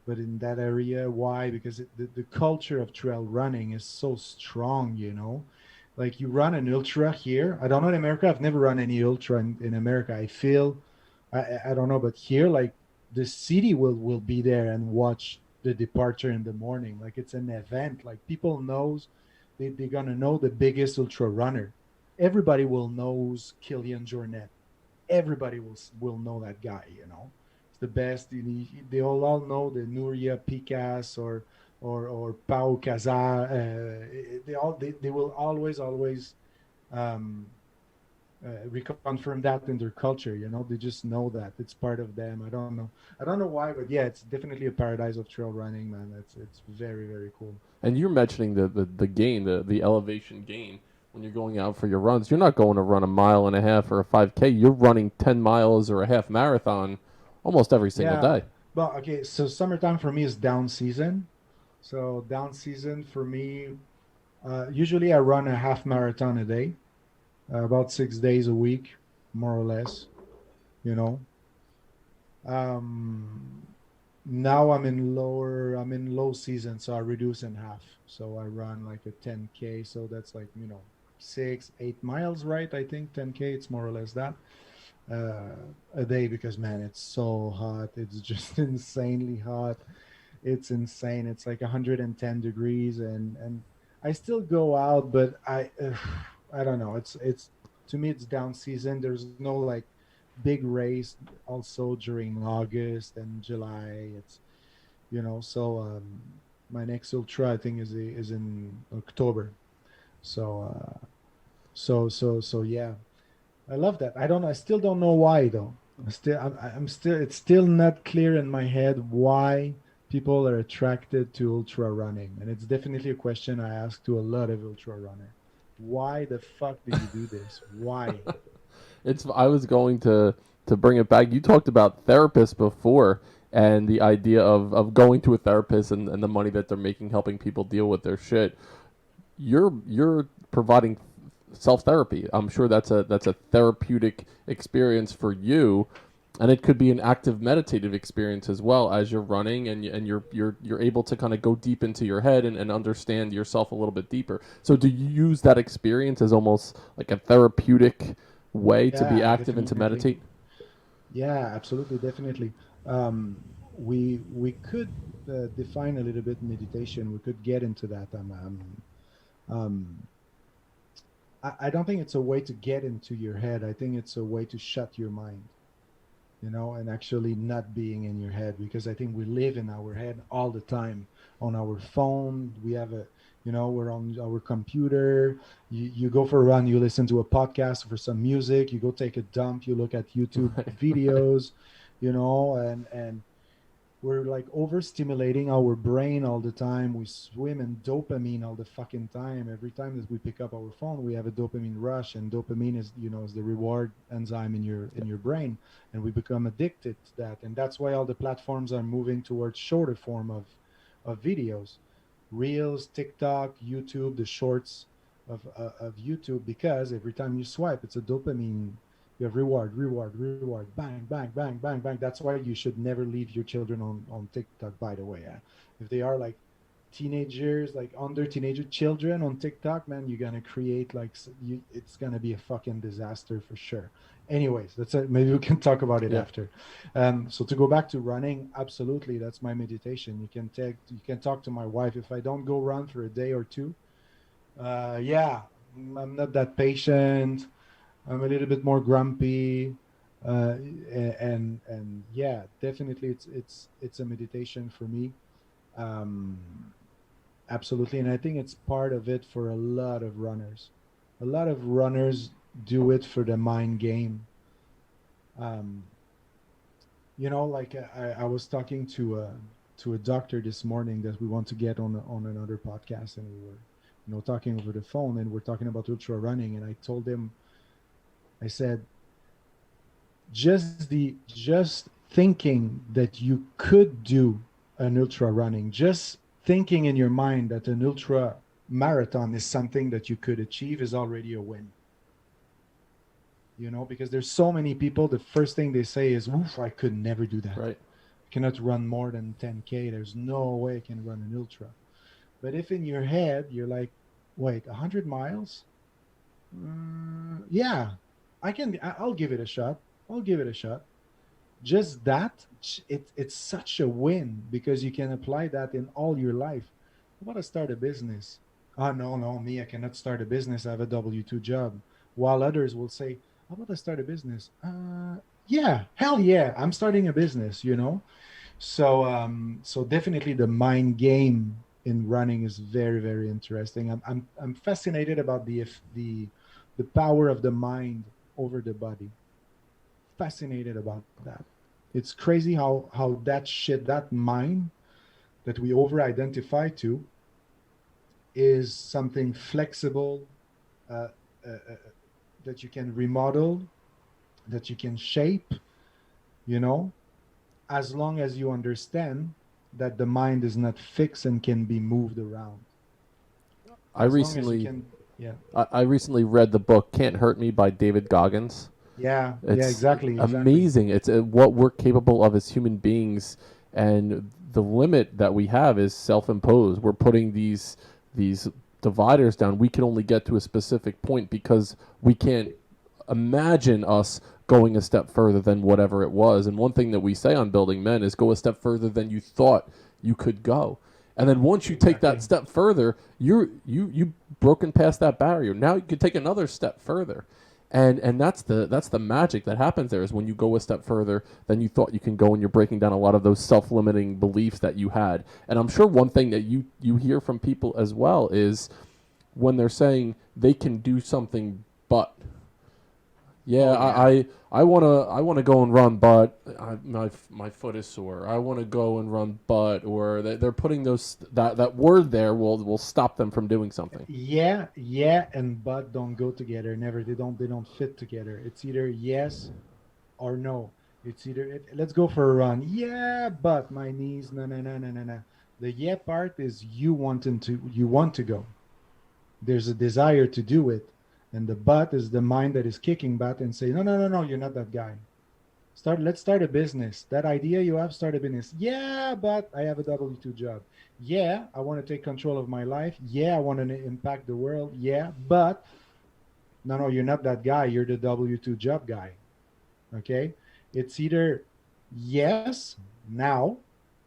but in that area. Why? Because the culture of trail running is so strong, Like you run an ultra here. I don't know in America. I've never run any ultra in America. I feel, I don't know, but here, like the city will be there and watch the departure in the morning. Like it's an event. Like people knows they're gonna know the biggest ultra runner. Everybody will knows Kilian Jornet. Everybody will know that guy. It's the best. They all know the Nuria Picas or Pau Casar. They will always um, reconfirm that in their culture. They just know that it's part of them. I don't know why, but yeah, it's definitely a paradise of trail running, man. It's very very cool. And you're mentioning the gain, the elevation gain when you're going out for your runs. You're not going to run a mile and a half or a 5K. You're running 10 miles or a half marathon almost every single Yeah, day. but okay. So summertime for me is down season. So down season for me, usually I run a half marathon a day, about 6 days a week, more or less. You know. Um, Now I'm in low season, so I reduce in half. So I run like a 10K. So that's like 6, 8 miles, right? I think 10K. It's more or less that a day, because man, it's so hot. It's just insanely hot. It's insane. It's like 110 degrees, and I still go out, but I don't know. It's to me it's down season. There's no like big race also during August and July. So my next ultra I think is in October. So yeah, I love that. I still don't know why though. I'm still, it's still not clear in my head why people are attracted to ultra running, and it's definitely a question I ask to a lot of ultra runner. Why the fuck do you do this? Why? It's I was going to bring it back. You talked about therapists before and the idea of going to a therapist and the money that they're making helping people deal with their shit. You're providing self therapy. I'm sure that's a therapeutic experience for you, and it could be an active meditative experience as well as you're running and you're able to kind of go deep into your head and understand yourself a little bit deeper. So do you use that experience as almost like a therapeutic way to be Yeah, active and to definitely. meditate? Yeah, absolutely, definitely. We could define a little bit meditation. We could get into that. Um, I don't think it's a way to get into your head. I think it's a way to shut your mind, and actually not being in your head, because I think we live in our head all the time. On our phone, we have we're on our computer. You go for a run, you listen to a podcast for some music, you go take a dump, you look at YouTube Right, right. videos, and we're like overstimulating our brain all the time. We swim in dopamine all the fucking time. Every time that we pick up our phone, we have a dopamine rush, and dopamine is the reward enzyme in your brain, and we become addicted to that. And that's why all the platforms are moving towards shorter form of videos, reels, TikTok, YouTube, the shorts of YouTube, because every time you swipe, it's a dopamine. You have reward, reward, reward, bang, bang, bang, bang, bang. That's why you should never leave your children on TikTok, by the way. If they are like teenagers, like under teenager children on TikTok, man, you're gonna create like it's gonna be a fucking disaster for sure. Anyways, that's it. Maybe we can talk about it Yeah. after. So to go back to running, absolutely, that's my meditation. You can talk to my wife. If I don't go run for a day or two, yeah, I'm not that patient. I'm a little bit more grumpy, and yeah, definitely, it's a meditation for me. Um, Absolutely, and I think it's part of it for a lot of runners. A lot of runners do it for the mind game. Um, like I was talking to a doctor this morning that we want to get on another podcast, and we were, talking over the phone, and we're talking about ultra running, and I told him, I said, just thinking that you could do an ultra running, just thinking in your mind that an ultra marathon is something that you could achieve is already a win. Because there's so many people, the first thing they say is, oof, I could never do that. Right. I cannot run more than 10K. There's no way I can run an ultra. But if in your head you're like, wait, 100 miles, yeah, I'll give it a shot. I'll give it a shot. Just that, it's such a win, because you can apply that in all your life. I want to start a business. Oh, no, no, me, I cannot start a business. I have a W-2 job. While others will say, I want to start a business. Yeah, hell yeah, I'm starting a business. So definitely the mind game in running is very, very interesting. I'm fascinated about the power of the mind over the body. Fascinated about that. It's crazy how that shit, that mind that we over identify to, is something flexible, uh, uh, uh, that you can remodel, that you can shape, you know, as long as you understand that the mind is not fixed and can be moved around. I As long as you recently can, yeah, I recently read the book Can't Hurt Me by David Goggins. yeah, yeah, It's exactly, exactly. amazing. It's what we're capable of as human beings, and the limit that we have is self-imposed. We're putting these dividers down. We can only get to a specific point because we can't imagine us going a step further than whatever it was. And one thing that we say on Building Men is go a step further than you thought you could go. And then once you take that Exactly. step further, you broken past that barrier. Now you can take another step further. And that's the magic that happens there is when you go a step further than you thought you can go, and you're breaking down a lot of those self-limiting beliefs that you had. And I'm sure one thing that you hear from people as well is when they're saying they can do something, but Yeah, Oh yeah. I wanna go and run, but my foot is sore. I want to go and run, but or they're putting that word there will stop them from doing something. Yeah, yeah, and but don't go together. Never. They don't fit together. It's either yes or no. It's either let's go for a run. Yeah, but my knees. No, no, no, no, no, no. The yeah part is you want to go. There's a desire to do it, and the but is the mind that is kicking back and say, no, no, no, no, you're not that guy. Let's start a business. That idea you have, start a business. Yeah, but I have a W-2 job. Yeah, I want to take control of my life. Yeah, I want to impact the world. Yeah, but no, no, you're not that guy. You're the W-2 job guy. Okay? It's either yes, now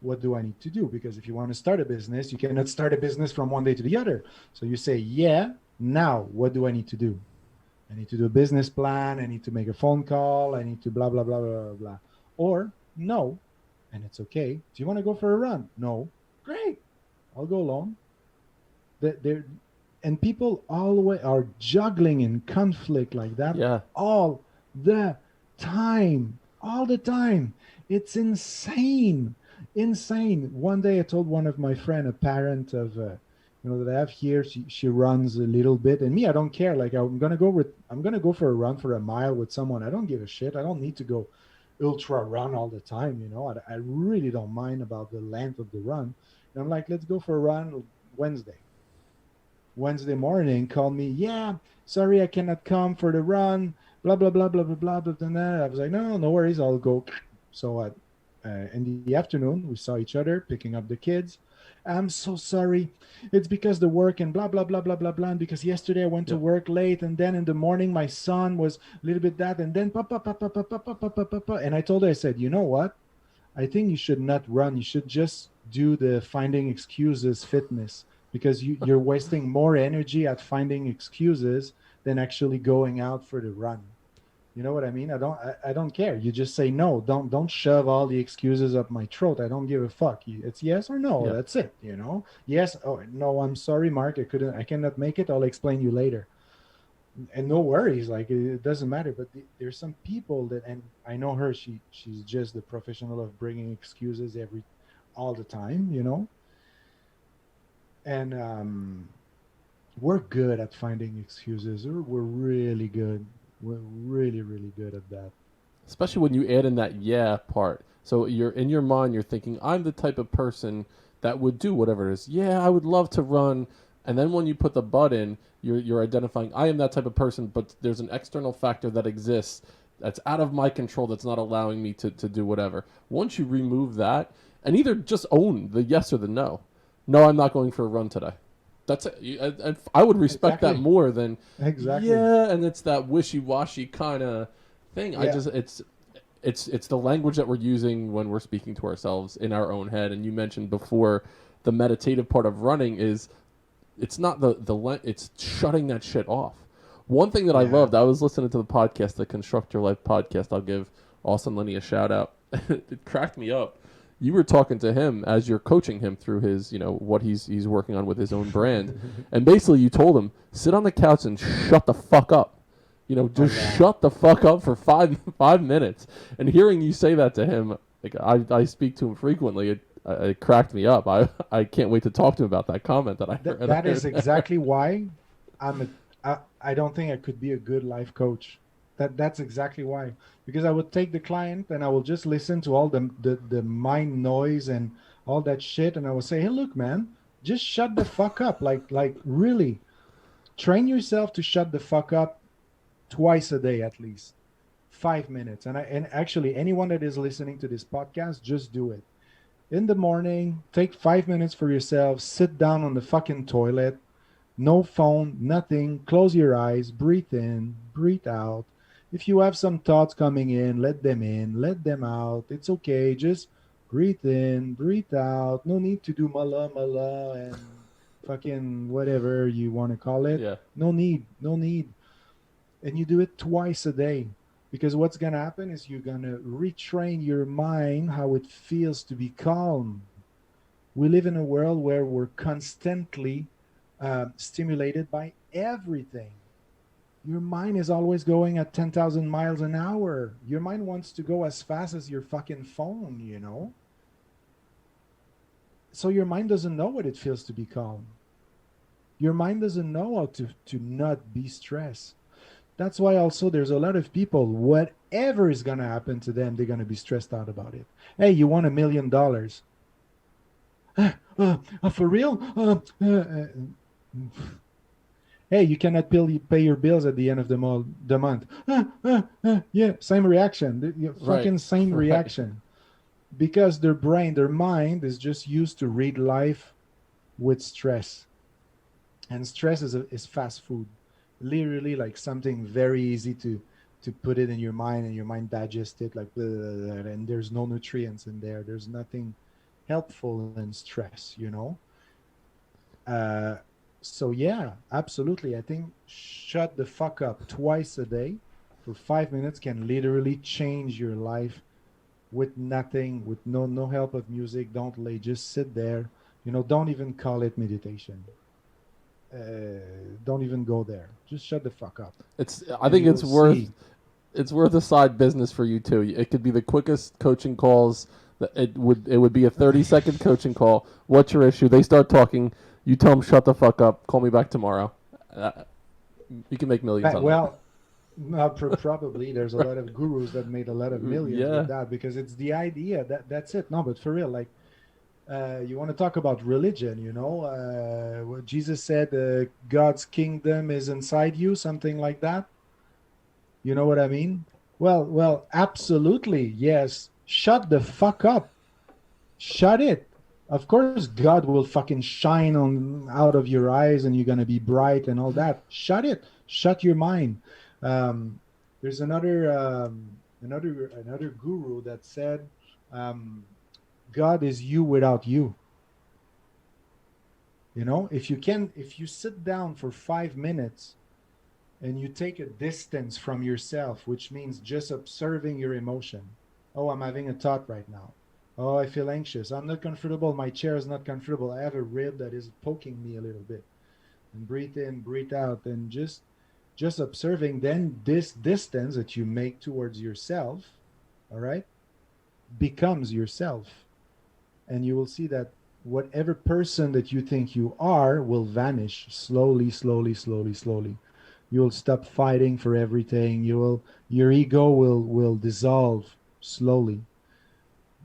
what do I need to do? Because if you want to start a business, you cannot start a business from one day to the other. So you say, yeah, now what do I need to do? I need to do a business plan. I need to make a phone call. I need to blah, blah, blah, blah, blah, blah. Or no, and it's okay. Do you want to go for a run? No. Great. I'll go alone. There, and people always are juggling in conflict like that Yeah. all the time. All the time. It's insane. Insane. One day I told one of my friend, a parent of that I have here, she runs a little bit, and me, I don't care. Like I'm gonna go for a run for a mile with someone. I don't give a shit. I don't need to go ultra run all the time. I really don't mind about the length of the run. And I'm like, let's go for a run Wednesday. Wednesday morning, call me. Yeah, sorry, I cannot come for the run. Blah blah blah blah blah blah blah. Blah. I was like, no, no worries, I'll go. So in the afternoon, we saw each other picking up the kids. I'm so sorry. It's because the work and blah blah blah blah blah blah. And because yesterday I went to Yep. work late, and then in the morning my son was a little bit that, and then papa papa papa papa papa papa. And I told her, I said, you know what? I think you should not run. You should just do the finding excuses fitness, because you're wasting more energy at finding excuses than actually going out for the run. You know what I mean? I don't care. You just say no. Don't shove all the excuses up my throat. I don't give a fuck. It's yes or no. Yeah. That's it. Yes. Oh no, I'm sorry, Mark. I cannot make it. I'll explain you later. And no worries. Like it doesn't matter. But there's some people that, and I know her. She's just the professional of bringing excuses all the time. And we're good at finding excuses. We're really good. We're really, really good at that. Especially when you add in that yeah part. So you're in your mind, you're thinking, I'm the type of person that would do whatever it is. Yeah, I would love to run. And then when you put the but in, you're identifying, I am that type of person, but there's an external factor that exists that's out of my control that's not allowing me to do whatever. Once you remove that, and either just own the yes or the no. No, I'm not going for a run today. That's it. I would respect that Exactly. more than Exactly. yeah, and it's that wishy-washy kind of thing. I Yeah. just it's the language that we're using when we're speaking to ourselves in our own head. And you mentioned before the meditative part of running is it's not it's shutting that shit off. One thing that I Yeah. loved, I was listening to the podcast, the Construct Your Life podcast. I'll give Austin Linney a shout out. It cracked me up. You were talking to him as you're coaching him through his, what he's working on with his own brand, and basically you told him sit on the couch and shut the fuck up. Oh Just yeah. shut the fuck up for 5 minutes. And hearing you say that to him, like I speak to him frequently. It cracked me up. I can't wait to talk to him about that comment that I That heard. I that is heard. exactly why I don't think I could be a good life coach. That's exactly why. Because I would take the client and I will just listen to all the mind noise and all that shit, and I will say, hey, look, man, just shut the fuck up. Like really, train yourself to shut the fuck up twice a day at least. 5 minutes. And actually anyone that is listening to this podcast, just do it. In the morning, take 5 minutes for yourself, sit down on the fucking toilet, no phone, nothing. Close your eyes, breathe in, breathe out. If you have some thoughts coming in, let them out. It's okay. Just breathe in, breathe out. No need to do mala mala and fucking whatever you want to call it. Yeah. No need, no need. And you do it twice a day. Because what's going to happen is you're going to retrain your mind how it feels to be calm. We live in a world where we're constantly stimulated by everything. Your mind is always going at 10,000 miles an hour. Your mind wants to go as fast as your fucking phone, you know? So your mind doesn't know what it feels to be calm. Your mind doesn't know how to not be stressed. That's why also there's a lot of people, whatever is going to happen to them, they're going to be stressed out about it. Hey, you won $1 million. For real? Hey, you cannot pay your bills at the end of the month. Yeah, same reaction. Right. Fucking same Right. reaction. Because their brain, their mind is just used to read life with stress. And stress is fast food. Literally like something very easy to put it in your mind and your mind digest it like blah, blah, blah, and there's no nutrients in there. There's nothing helpful in stress, you know? Uh, so yeah, absolutely. I think shut the fuck up twice a day for 5 minutes can literally change your life with nothing, with no help of music. Don't lay, just sit there. You know, don't even call it meditation. Don't even go there. Just shut the fuck up, I and think you will see. it's worth a side business for you too. It could be the quickest coaching calls. It would be a 30-second coaching call. What's your issue? They start talking. You tell them shut the fuck up. Call me back tomorrow. Uh, you can make millions on that. Well, probably there's a lot of gurus that made a lot of millions Yeah. with that because it's the idea that's it. No, but for real, like you want to talk about religion, you know, what Jesus said, God's kingdom is inside you, something like that. You know what I mean? Well, absolutely, yes. Shut the fuck up. Shut it. Of course, God will fucking shine on out of your eyes, and you're gonna be bright and all that. Shut it. Shut your mind. There's another guru that said, um, God is you without you. You know, if you sit down for 5 minutes and you take a distance from yourself, which means just observing your emotion. Oh, I'm having a thought right now. Oh, I feel anxious. I'm not comfortable. My chair is not comfortable. I have a rib that is poking me a little bit. And breathe in, breathe out, and just observing. Then this distance that you make towards yourself, all right, becomes yourself, and you will see that whatever person that you think you are will vanish slowly, slowly, slowly, slowly. You'll stop fighting for everything. Your ego will dissolve slowly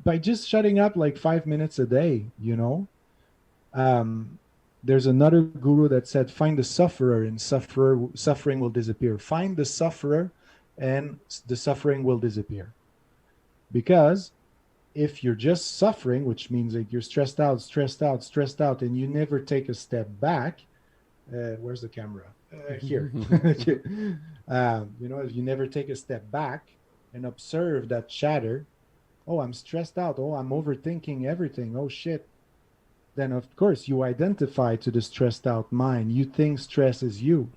by just shutting up like 5 minutes a day, you know. um there's another guru that said find the sufferer and suffering will disappear. Find the sufferer and the suffering will disappear. Because if you're just suffering, which means that you're stressed out, stressed out, stressed out, and you never take a step back, where's the camera? Here. You know, if you never take a step back and observe that chatter, oh, I'm stressed out. Oh, I'm overthinking everything. Oh, shit. Then, of course, you identify to the stressed out mind. You think stress is you.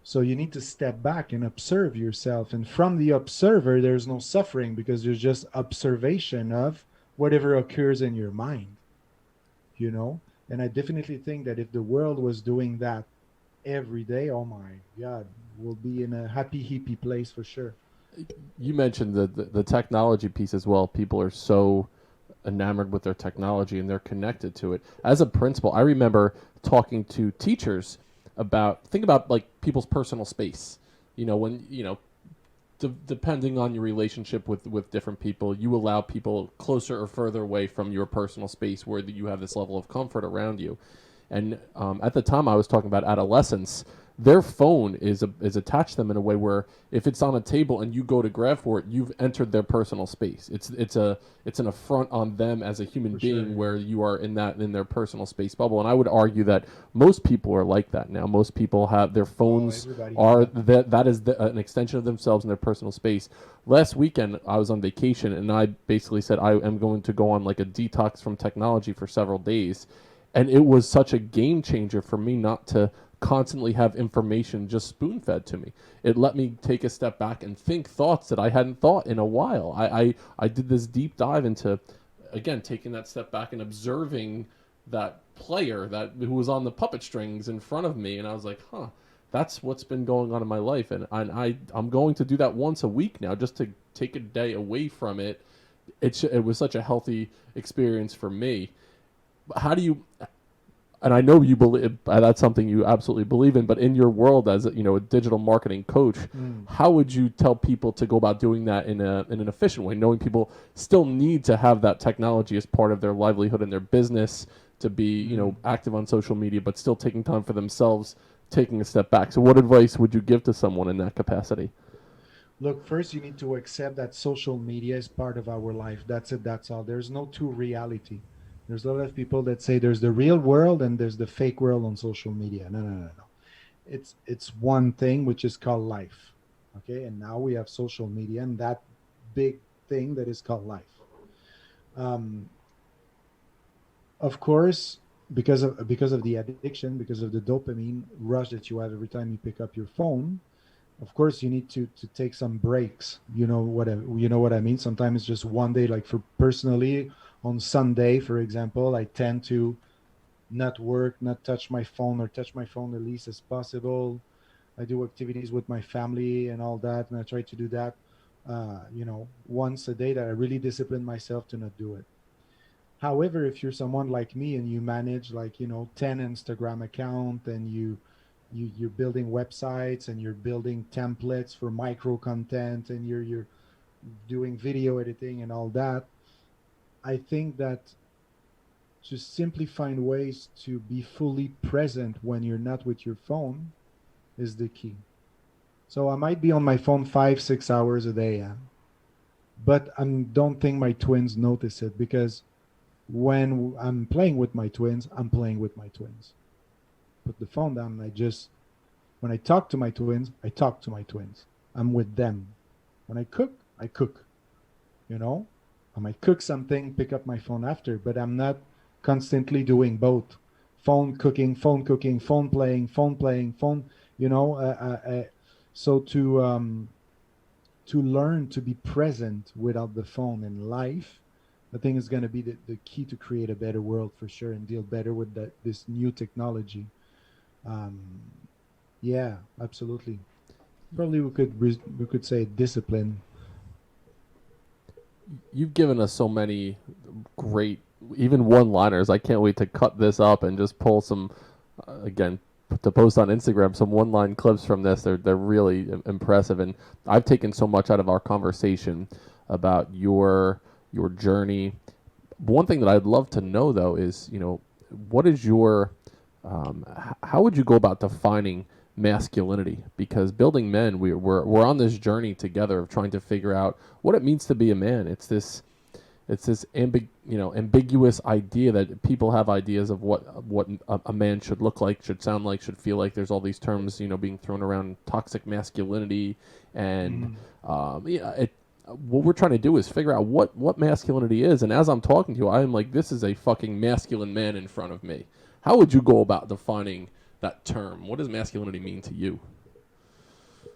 So you need to step back and observe yourself. And from the observer, there's no suffering because there's just observation of whatever occurs in your mind, you know? And I definitely think that if the world was doing that every day, oh my God, we'll be in a happy, hippie place for sure. You mentioned the technology piece as well. People are so enamored with their technology and they're connected to it. As a principal, I remember talking to teachers think about like people's personal space. You know, when depending on your relationship with different people, you allow people closer or further away from your personal space where you have this level of comfort around you. And at the time, I was talking about adolescents. Their phone is attached to them in a way where if it's on a table and you go to grab for it, you've entered their personal space. It's an affront on them as a human For being sure. where you are in their personal space bubble. And I would argue that most people are like that now. Most people have their Oh, phones everybody. are Yeah. that is an extension of themselves in their personal space. Last weekend, I was on vacation and I basically said I am going to go on like a detox from technology for several days. And it was such a game changer for me not to constantly have information just spoon fed to me. It let me take a step back and think thoughts that I hadn't thought in a while. I did this deep dive into, again, taking that step back and observing that player who was on the puppet strings in front of me. And I was like, huh, that's what's been going on in my life, and I'm going to do that once a week now, just to take a day away from it. It was such a healthy experience for me. How do you? And I know you believe that's something you absolutely believe in. But in your world, as a digital marketing coach, how would you tell people to go about doing that in an efficient way, knowing people still need to have that technology as part of their livelihood and their business, to be active on social media, but still taking time for themselves, taking a step back. So, what advice would you give to someone in that capacity? Look, first you need to accept that social media is part of our life. That's it, that's all. There's no two reality. There's a lot of people that say there's the real world and there's the fake world on social media. No, no, no, no. It's one thing which is called life. Okay? And now we have social media and that big thing that is called life. Um, of course, because of the addiction, because of the dopamine rush that you have every time you pick up your phone, of course you need to take some breaks. You know what I mean. Sometimes it's just one day, like for personally on Sunday, for example, I tend to not work, not touch my phone, or touch my phone the least as possible. I do activities with my family and all that, and I try to do that once a day, that I really discipline myself to not do it. However, if you're someone like me and you manage, like, 10 Instagram account, and you're building websites and you're building templates for micro content, and you're doing video editing and all that, I think that to simply find ways to be fully present when you're not with your phone is the key. So I might be on my phone 5 6 hours a day, yeah, but I don't think my twins notice it, because when I'm playing with my twins, I'm playing with my twins. Put the phone down, and when I talk to my twins, I talk to my twins. I'm with them. When I cook, I cook. You know, I might cook something, pick up my phone after, but I'm not constantly doing both. Phone cooking, phone playing, phone playing, phone. You know, so to learn to be present without the phone in life, I think is going to be the key to create a better world for sure, and deal better with this new technology. Um, yeah, absolutely. Probably we could say discipline. You've given us so many great, even one-liners. I can't wait to cut this up and just pull some, again, to post on Instagram, some one-line clips from this. They're really impressive, and I've taken so much out of our conversation about your journey. One thing that I'd love to know, though, is what is your how would you go about defining masculinity? Because building men, we're on this journey together of trying to figure out what it means to be a man. It's this ambiguous idea that people have ideas of what a man should look like, should sound like, should feel like. There's all these terms being thrown around: toxic masculinity, and Mm. what we're trying to do is figure out what masculinity is. And as I'm talking to you, I am like, this is a fucking masculine man in front of me. How would you go about defining that term? What does masculinity mean to you?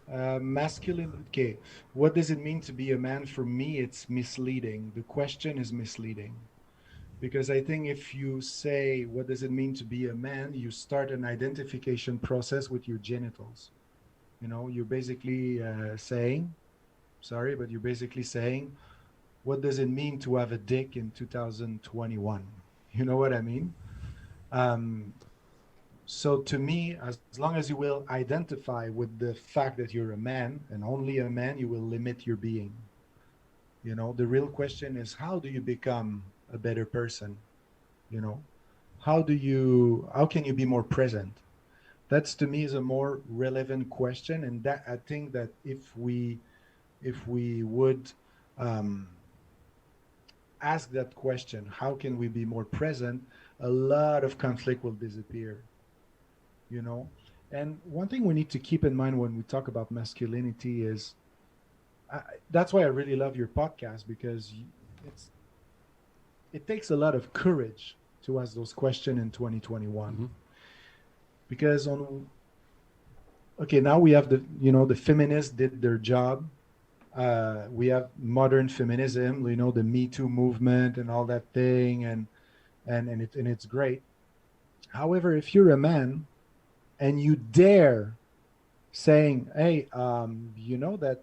Masculine. Okay, what does it mean to be a man? For me, it's misleading. The question is misleading, because I think if you say what does it mean to be a man, you start an identification process with your genitals. You're basically saying, sorry, but you're basically saying, what does it mean to have a dick in 2021? You know what I mean? Um, so to me, as long as you will identify with the fact that you're a man and only a man, you will limit your being. The real question is, how do you become a better person? You know, how can you be more present? That's, to me, is a more relevant question, and that I think that if we would um, ask that question, how can we be more present? A lot of conflict will disappear. you know and one thing we need to keep in mind when we talk about masculinity is, I, that's why I really love your podcast, because it's it takes a lot of courage to ask those questions in 2021. Mm-hmm. Because okay, now we have the feminists did their job. We have modern feminism, the Me Too movement and all that thing, and it's great. However, if you're a man and you dare saying, "Hey, you know that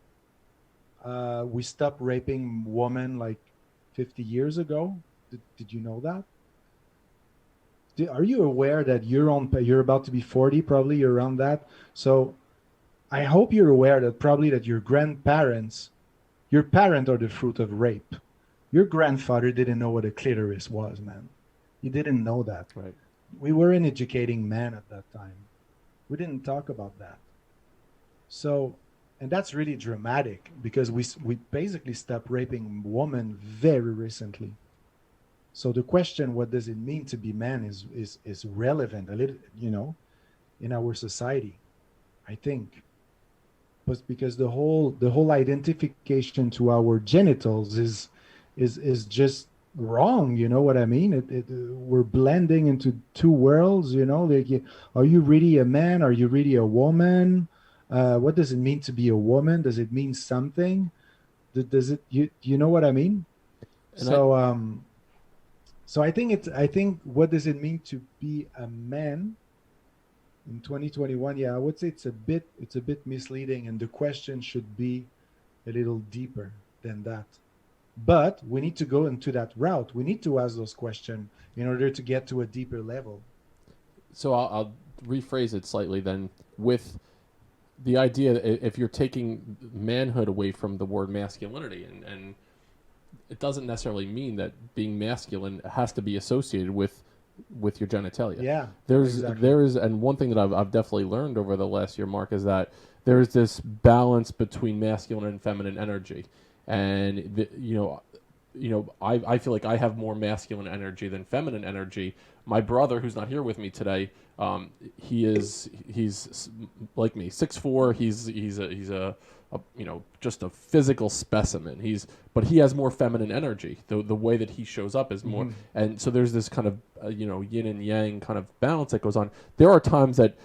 we stopped raping women like 50 years ago. Did you know that? Are you aware that you're about to be 40, probably you're around that? So I hope you're aware that probably that your grandparents, your parent are the fruit of rape. Your grandfather didn't know what a clitoris was, man. He didn't know that. Right. We weren't educating men at that time. We didn't talk about that. So, and that's really dramatic because we basically stopped raping women very recently. So the question, what does it mean to be man, is relevant a little, in our society, I think. But because the whole identification to our genitals is just wrong. You know what I mean? We're blending into two worlds. Like, are you really a man? Are you really a woman? What does it mean to be a woman? Does it mean something? Does it you know what I mean? And I So I think what does it mean to be a man in 2021? Yeah, I would say it's a bit misleading, and the question should be a little deeper than that. But we need to go into that route. We need to ask those questions in order to get to a deeper level. so I'll rephrase it slightly then with the idea that if you're taking manhood away from the word masculinity, and it doesn't necessarily mean that being masculine has to be associated with your genitalia. Yeah, There's exactly. there is and one thing that I've definitely learned over the last year, Mark, is that there's this balance between masculine and feminine energy, and I feel like I have more masculine energy than feminine energy. My brother, who's not here with me today, he's like me, 6'4". He's just a physical specimen. But he has more feminine energy. The way that he shows up is more, and so there's this kind of yin and yang kind of balance that goes on. There are times that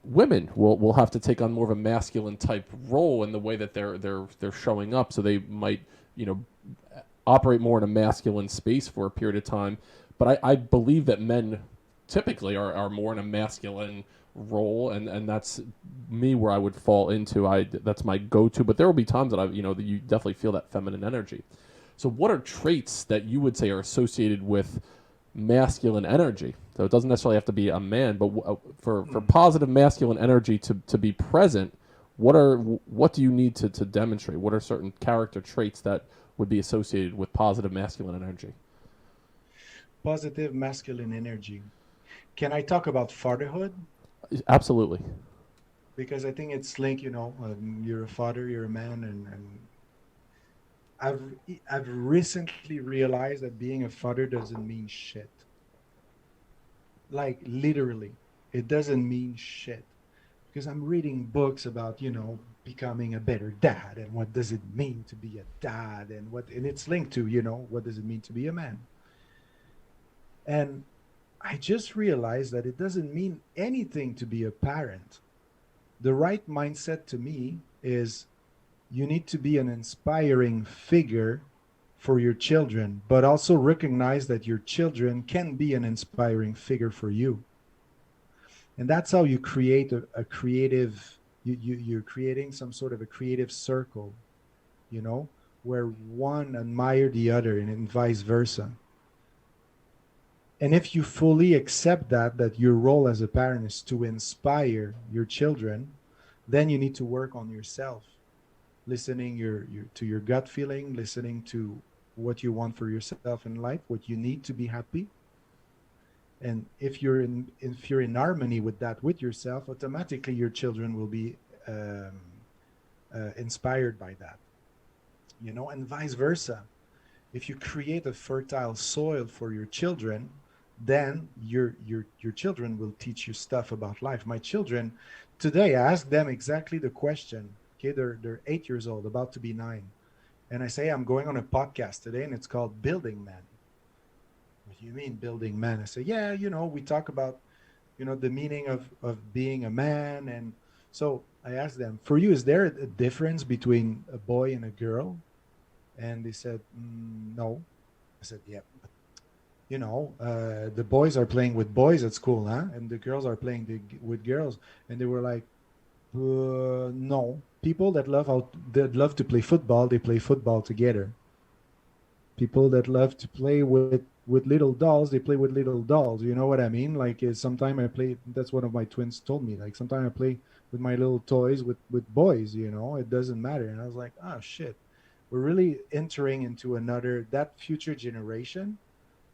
women will have to take on more of a masculine type role in the way that they're showing up. So they might operate more in a masculine space for a period of time. But I believe that men typically are more in a masculine role, and that's me where I would fall into. That's my go-to. But there will be times that that you definitely feel that feminine energy. So what are traits that you would say are associated with masculine energy? So it doesn't necessarily have to be a man, but for positive masculine energy to be present, what do you need to demonstrate? What are certain character traits that would be associated with positive masculine energy? Positive masculine energy. Can I talk about fatherhood? Absolutely. Because I think it's linked. You're a father, you're a man, and I've I've recently realized that being a father doesn't mean shit. Like literally, it doesn't mean shit. Because I'm reading books about becoming a better dad, and what does it mean to be a dad, and it's linked to what does it mean to be a man. And I just realized that it doesn't mean anything to be a parent. The right mindset to me is you need to be an inspiring figure for your children, but also recognize that your children can be an inspiring figure for you. And that's how you create a creative, you're creating some sort of a creative circle, you know, where one admire the other and vice versa. And if you fully accept that your role as a parent is to inspire your children, then you need to work on yourself, listening to your gut feeling, listening to what you want for yourself in life, what you need to be happy. And if you're in harmony with that with yourself, automatically your children will be inspired by that, and vice versa. If you create a fertile soil for your children, then your children will teach you stuff about life. My children today, I ask them exactly the question. Okay, they're 8 years old, about to be 9, and I say I'm going on a podcast today, and it's called Building Man. What do you mean building man? I say, yeah, we talk about the meaning of being a man. And so I asked them, for you, is there a difference between a boy and a girl? And they said, no. I said, yeah, but the boys are playing with boys at school, huh? And the girls are playing with girls. And they were like, No, people that love to play football, they play football together. People that love to play with little dolls, they play with little dolls. You know what I mean? Like sometime I play. That's one of my twins told me. Like sometime I play with my little toys with boys. You know, it doesn't matter. And I was like, oh shit, we're really entering into another that future generation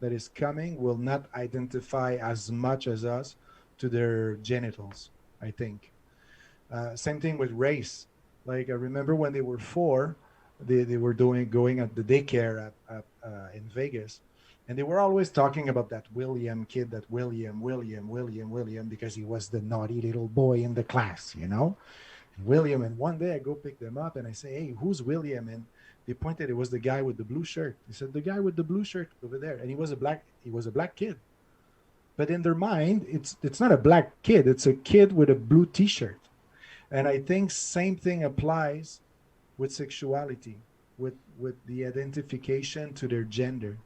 that is coming will not identify as much as us to their genitals. I think. Same thing with race. Like I remember when they were four, they were doing going at the daycare in Vegas, and they were always talking about that William kid, that William, because he was the naughty little boy in the class, you know. William, and one day I go pick them up and I say, "Hey, who's William?" And they pointed. It was the guy with the blue shirt. They said, "The guy with the blue shirt over there," and he was a black kid. But in their mind, it's not a black kid. It's a kid with a blue T-shirt. And I think same thing applies with sexuality, with the identification to their gender.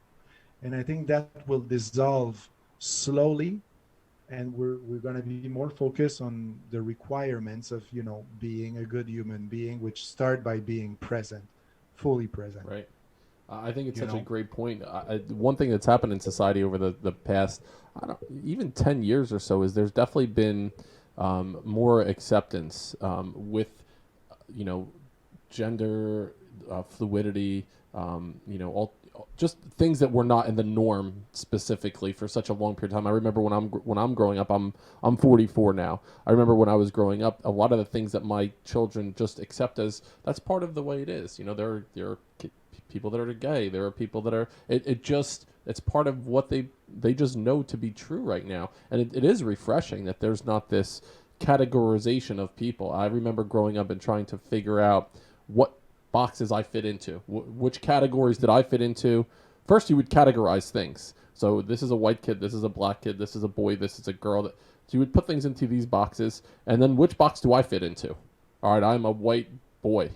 And I think that will dissolve slowly, and we're going to be more focused on the requirements of, you know, being a good human being, which start by being present, fully present. Right. I think it's You such a know? great point. One thing that's happened in society over the past, I don't, even 10 years or so is there's definitely been more acceptance with, you know, gender fluidity, all just things that were not in the norm specifically for such a long period of time. I remember when I'm growing up, I'm 44 now. I remember when I was growing up, a lot of the things that my children just accept as that's part of the way it is. You know, there are people that are gay. There are people that are. It just it's part of what they just know to be true right now, and it is refreshing that there's not this categorization of people. I remember growing up and trying to figure out what boxes I fit into, which categories did I fit into. First, you would categorize things. So this is a white kid, this is a black kid, this is a boy, this is a girl. So you would put things into these boxes, and then which box do I fit into? All right, I'm a white boy.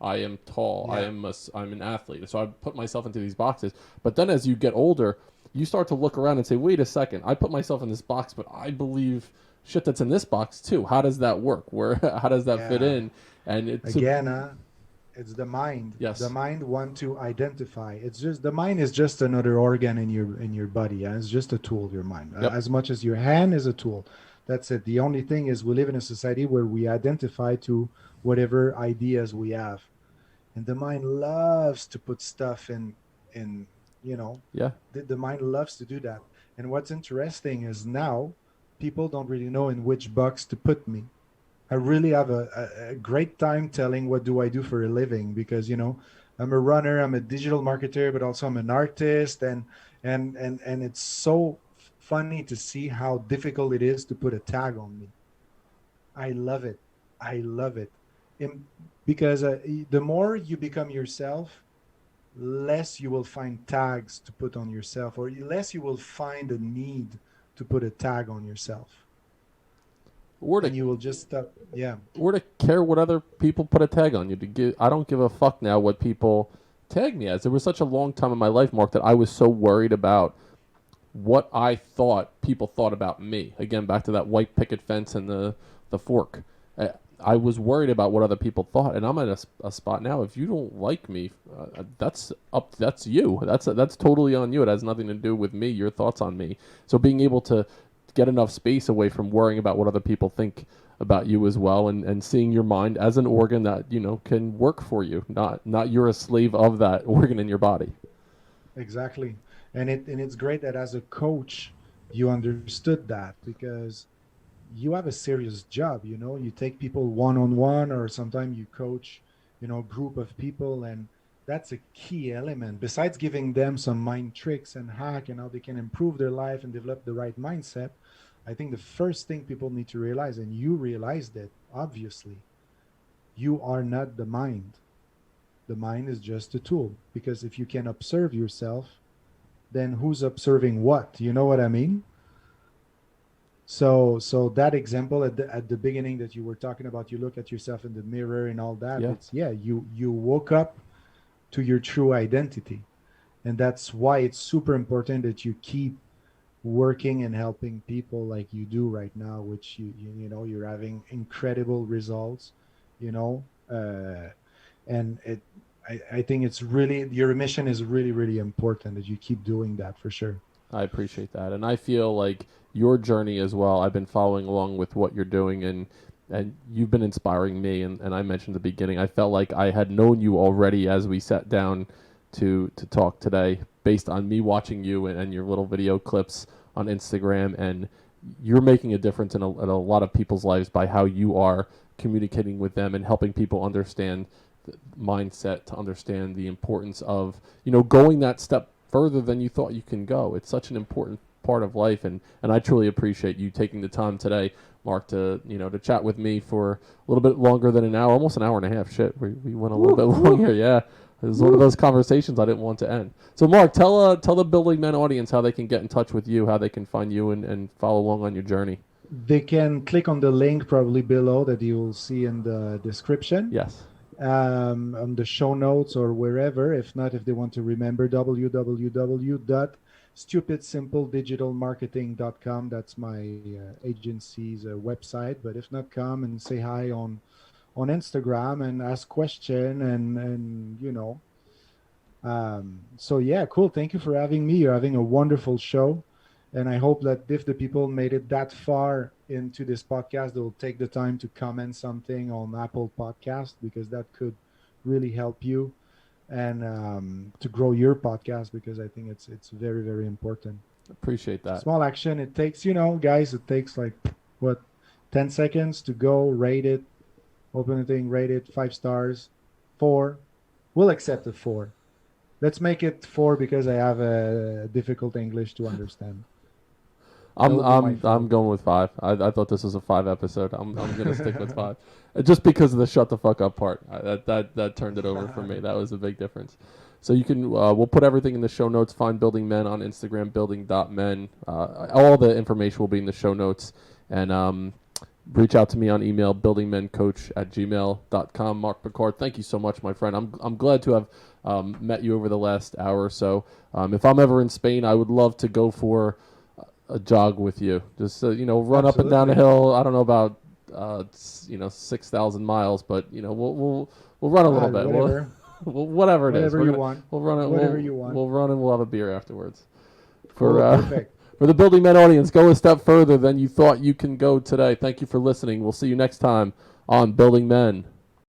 I am tall. Yeah. I'm an athlete. So I put myself into these boxes. But then as you get older, you start to look around and say, wait a second, I put myself in this box, but I believe shit that's in this box too. How does that work? How does that fit Yeah. in? And it's Again, it's the mind. yes, The mind want to identify. It's just the mind is just another organ in your body. Yeah? It's just a tool. Your mind, yep, as much as your hand is a tool. That's it. The only thing is we live in a society where we identify to whatever ideas we have, and the mind loves to put stuff in you know, yeah, the mind loves to do that. And what's interesting is now people don't really know in which box to put me. I really have a great time telling what do I do for a living, because you know I'm a runner, I'm a digital marketer, but also I'm an artist, and it's so funny to see how difficult it is to put a tag on me. I love it. I love it. In, because the more you become yourself, less you will find tags to put on yourself, or less you will find a need to put a tag on yourself, or to and you will just stop. Yeah. care what other people put a tag on you. I don't give a fuck now what people tag me as. There was such a long time in my life, Mark, that I was so worried about what I thought people thought about me. Again, back to that white picket fence and the fork. I was worried about what other people thought, and I'm at a spot now. If you don't like me, that's up. That's you. That's totally on you. It has nothing to do with me. Your thoughts on me. So being able to get enough space away from worrying about what other people think about you as well, and seeing your mind as an organ that can work for you. Not you're a slave of that organ in your body. Exactly. And it's great that as a coach you understood that, because you have a serious job, you know. You take people one on one, or sometimes you coach, you know, a group of people, and that's a key element. Besides giving them some mind tricks and hack and how they can improve their life and develop the right mindset, I think the first thing people need to realize, and you realized it, obviously, you are not the mind. The mind is just a tool. Because if you can observe yourself, then who's observing what? You know what I mean? So that example at the beginning that you were talking about, you look at yourself in the mirror and all that. Yeah. It's you woke up to your true identity, and that's why it's super important that you keep working and helping people like you do right now, which you're having incredible results, you know, and I think it's really, your mission is really, really important that you keep doing that for sure. I appreciate that, and I feel like your journey as well. I've been following along with what you're doing, and you've been inspiring me. And I mentioned at the beginning, I felt like I had known you already as we sat down to talk today, based on me watching you and your little video clips on Instagram, and you're making a difference in a lot of people's lives by how you are communicating with them and helping people understand the mindset, to understand the importance of going that step further than you thought you can go. It's such an important part of life, and I truly appreciate you taking the time today, Marc, to to chat with me for a little bit longer than an hour, almost an hour and a half. Shit, we went a little bit longer. Yeah, it was one of those conversations I didn't want to end. So, Marc, tell the Building Men audience how they can get in touch with you, how they can find you, and follow along on your journey. They can click on the link probably below that you will see in the description. Yes. On the show notes or wherever. If not, if they want to remember, www.stupidsimpledigitalmarketing.com. That's my agency's website. But if not, come and say hi on Instagram and ask question and so yeah, cool. Thank you for having me. You're having a wonderful show. And I hope that if the people made it that far into this podcast, they'll take the time to comment something on Apple Podcast, because that could really help you and to grow your podcast, because I think it's very, very important. Appreciate that. Small action. It takes, guys, it takes like 10 seconds to go rate it, open the thing, rate it 5 stars, 4. We'll accept it 4. Let's make it 4 because I have a difficult English to understand. I'm going with 5. I thought this was a 5 episode. I'm gonna stick with 5, just because of the shut the fuck up part. That turned it over for me. That was a big difference. So you can we'll put everything in the show notes. Find Building Men on Instagram, building.men. All the information will be in the show notes, and reach out to me on email, buildingmencoach@gmail.com. Marc Picard, thank you so much, my friend. I'm glad to have met you over the last hour or so. If I'm ever in Spain, I would love to go for a jog with you. Just run Absolutely. Up and down a hill. I don't know about 6,000 miles, but we'll run a little bit. Whatever. Whatever it is. Whatever you want. We'll run it. Whatever you want. We'll run and we'll have a beer afterwards. Perfect. For the Building Men audience, go a step further than you thought you can go today. Thank you for listening. We'll see you next time on Building Men.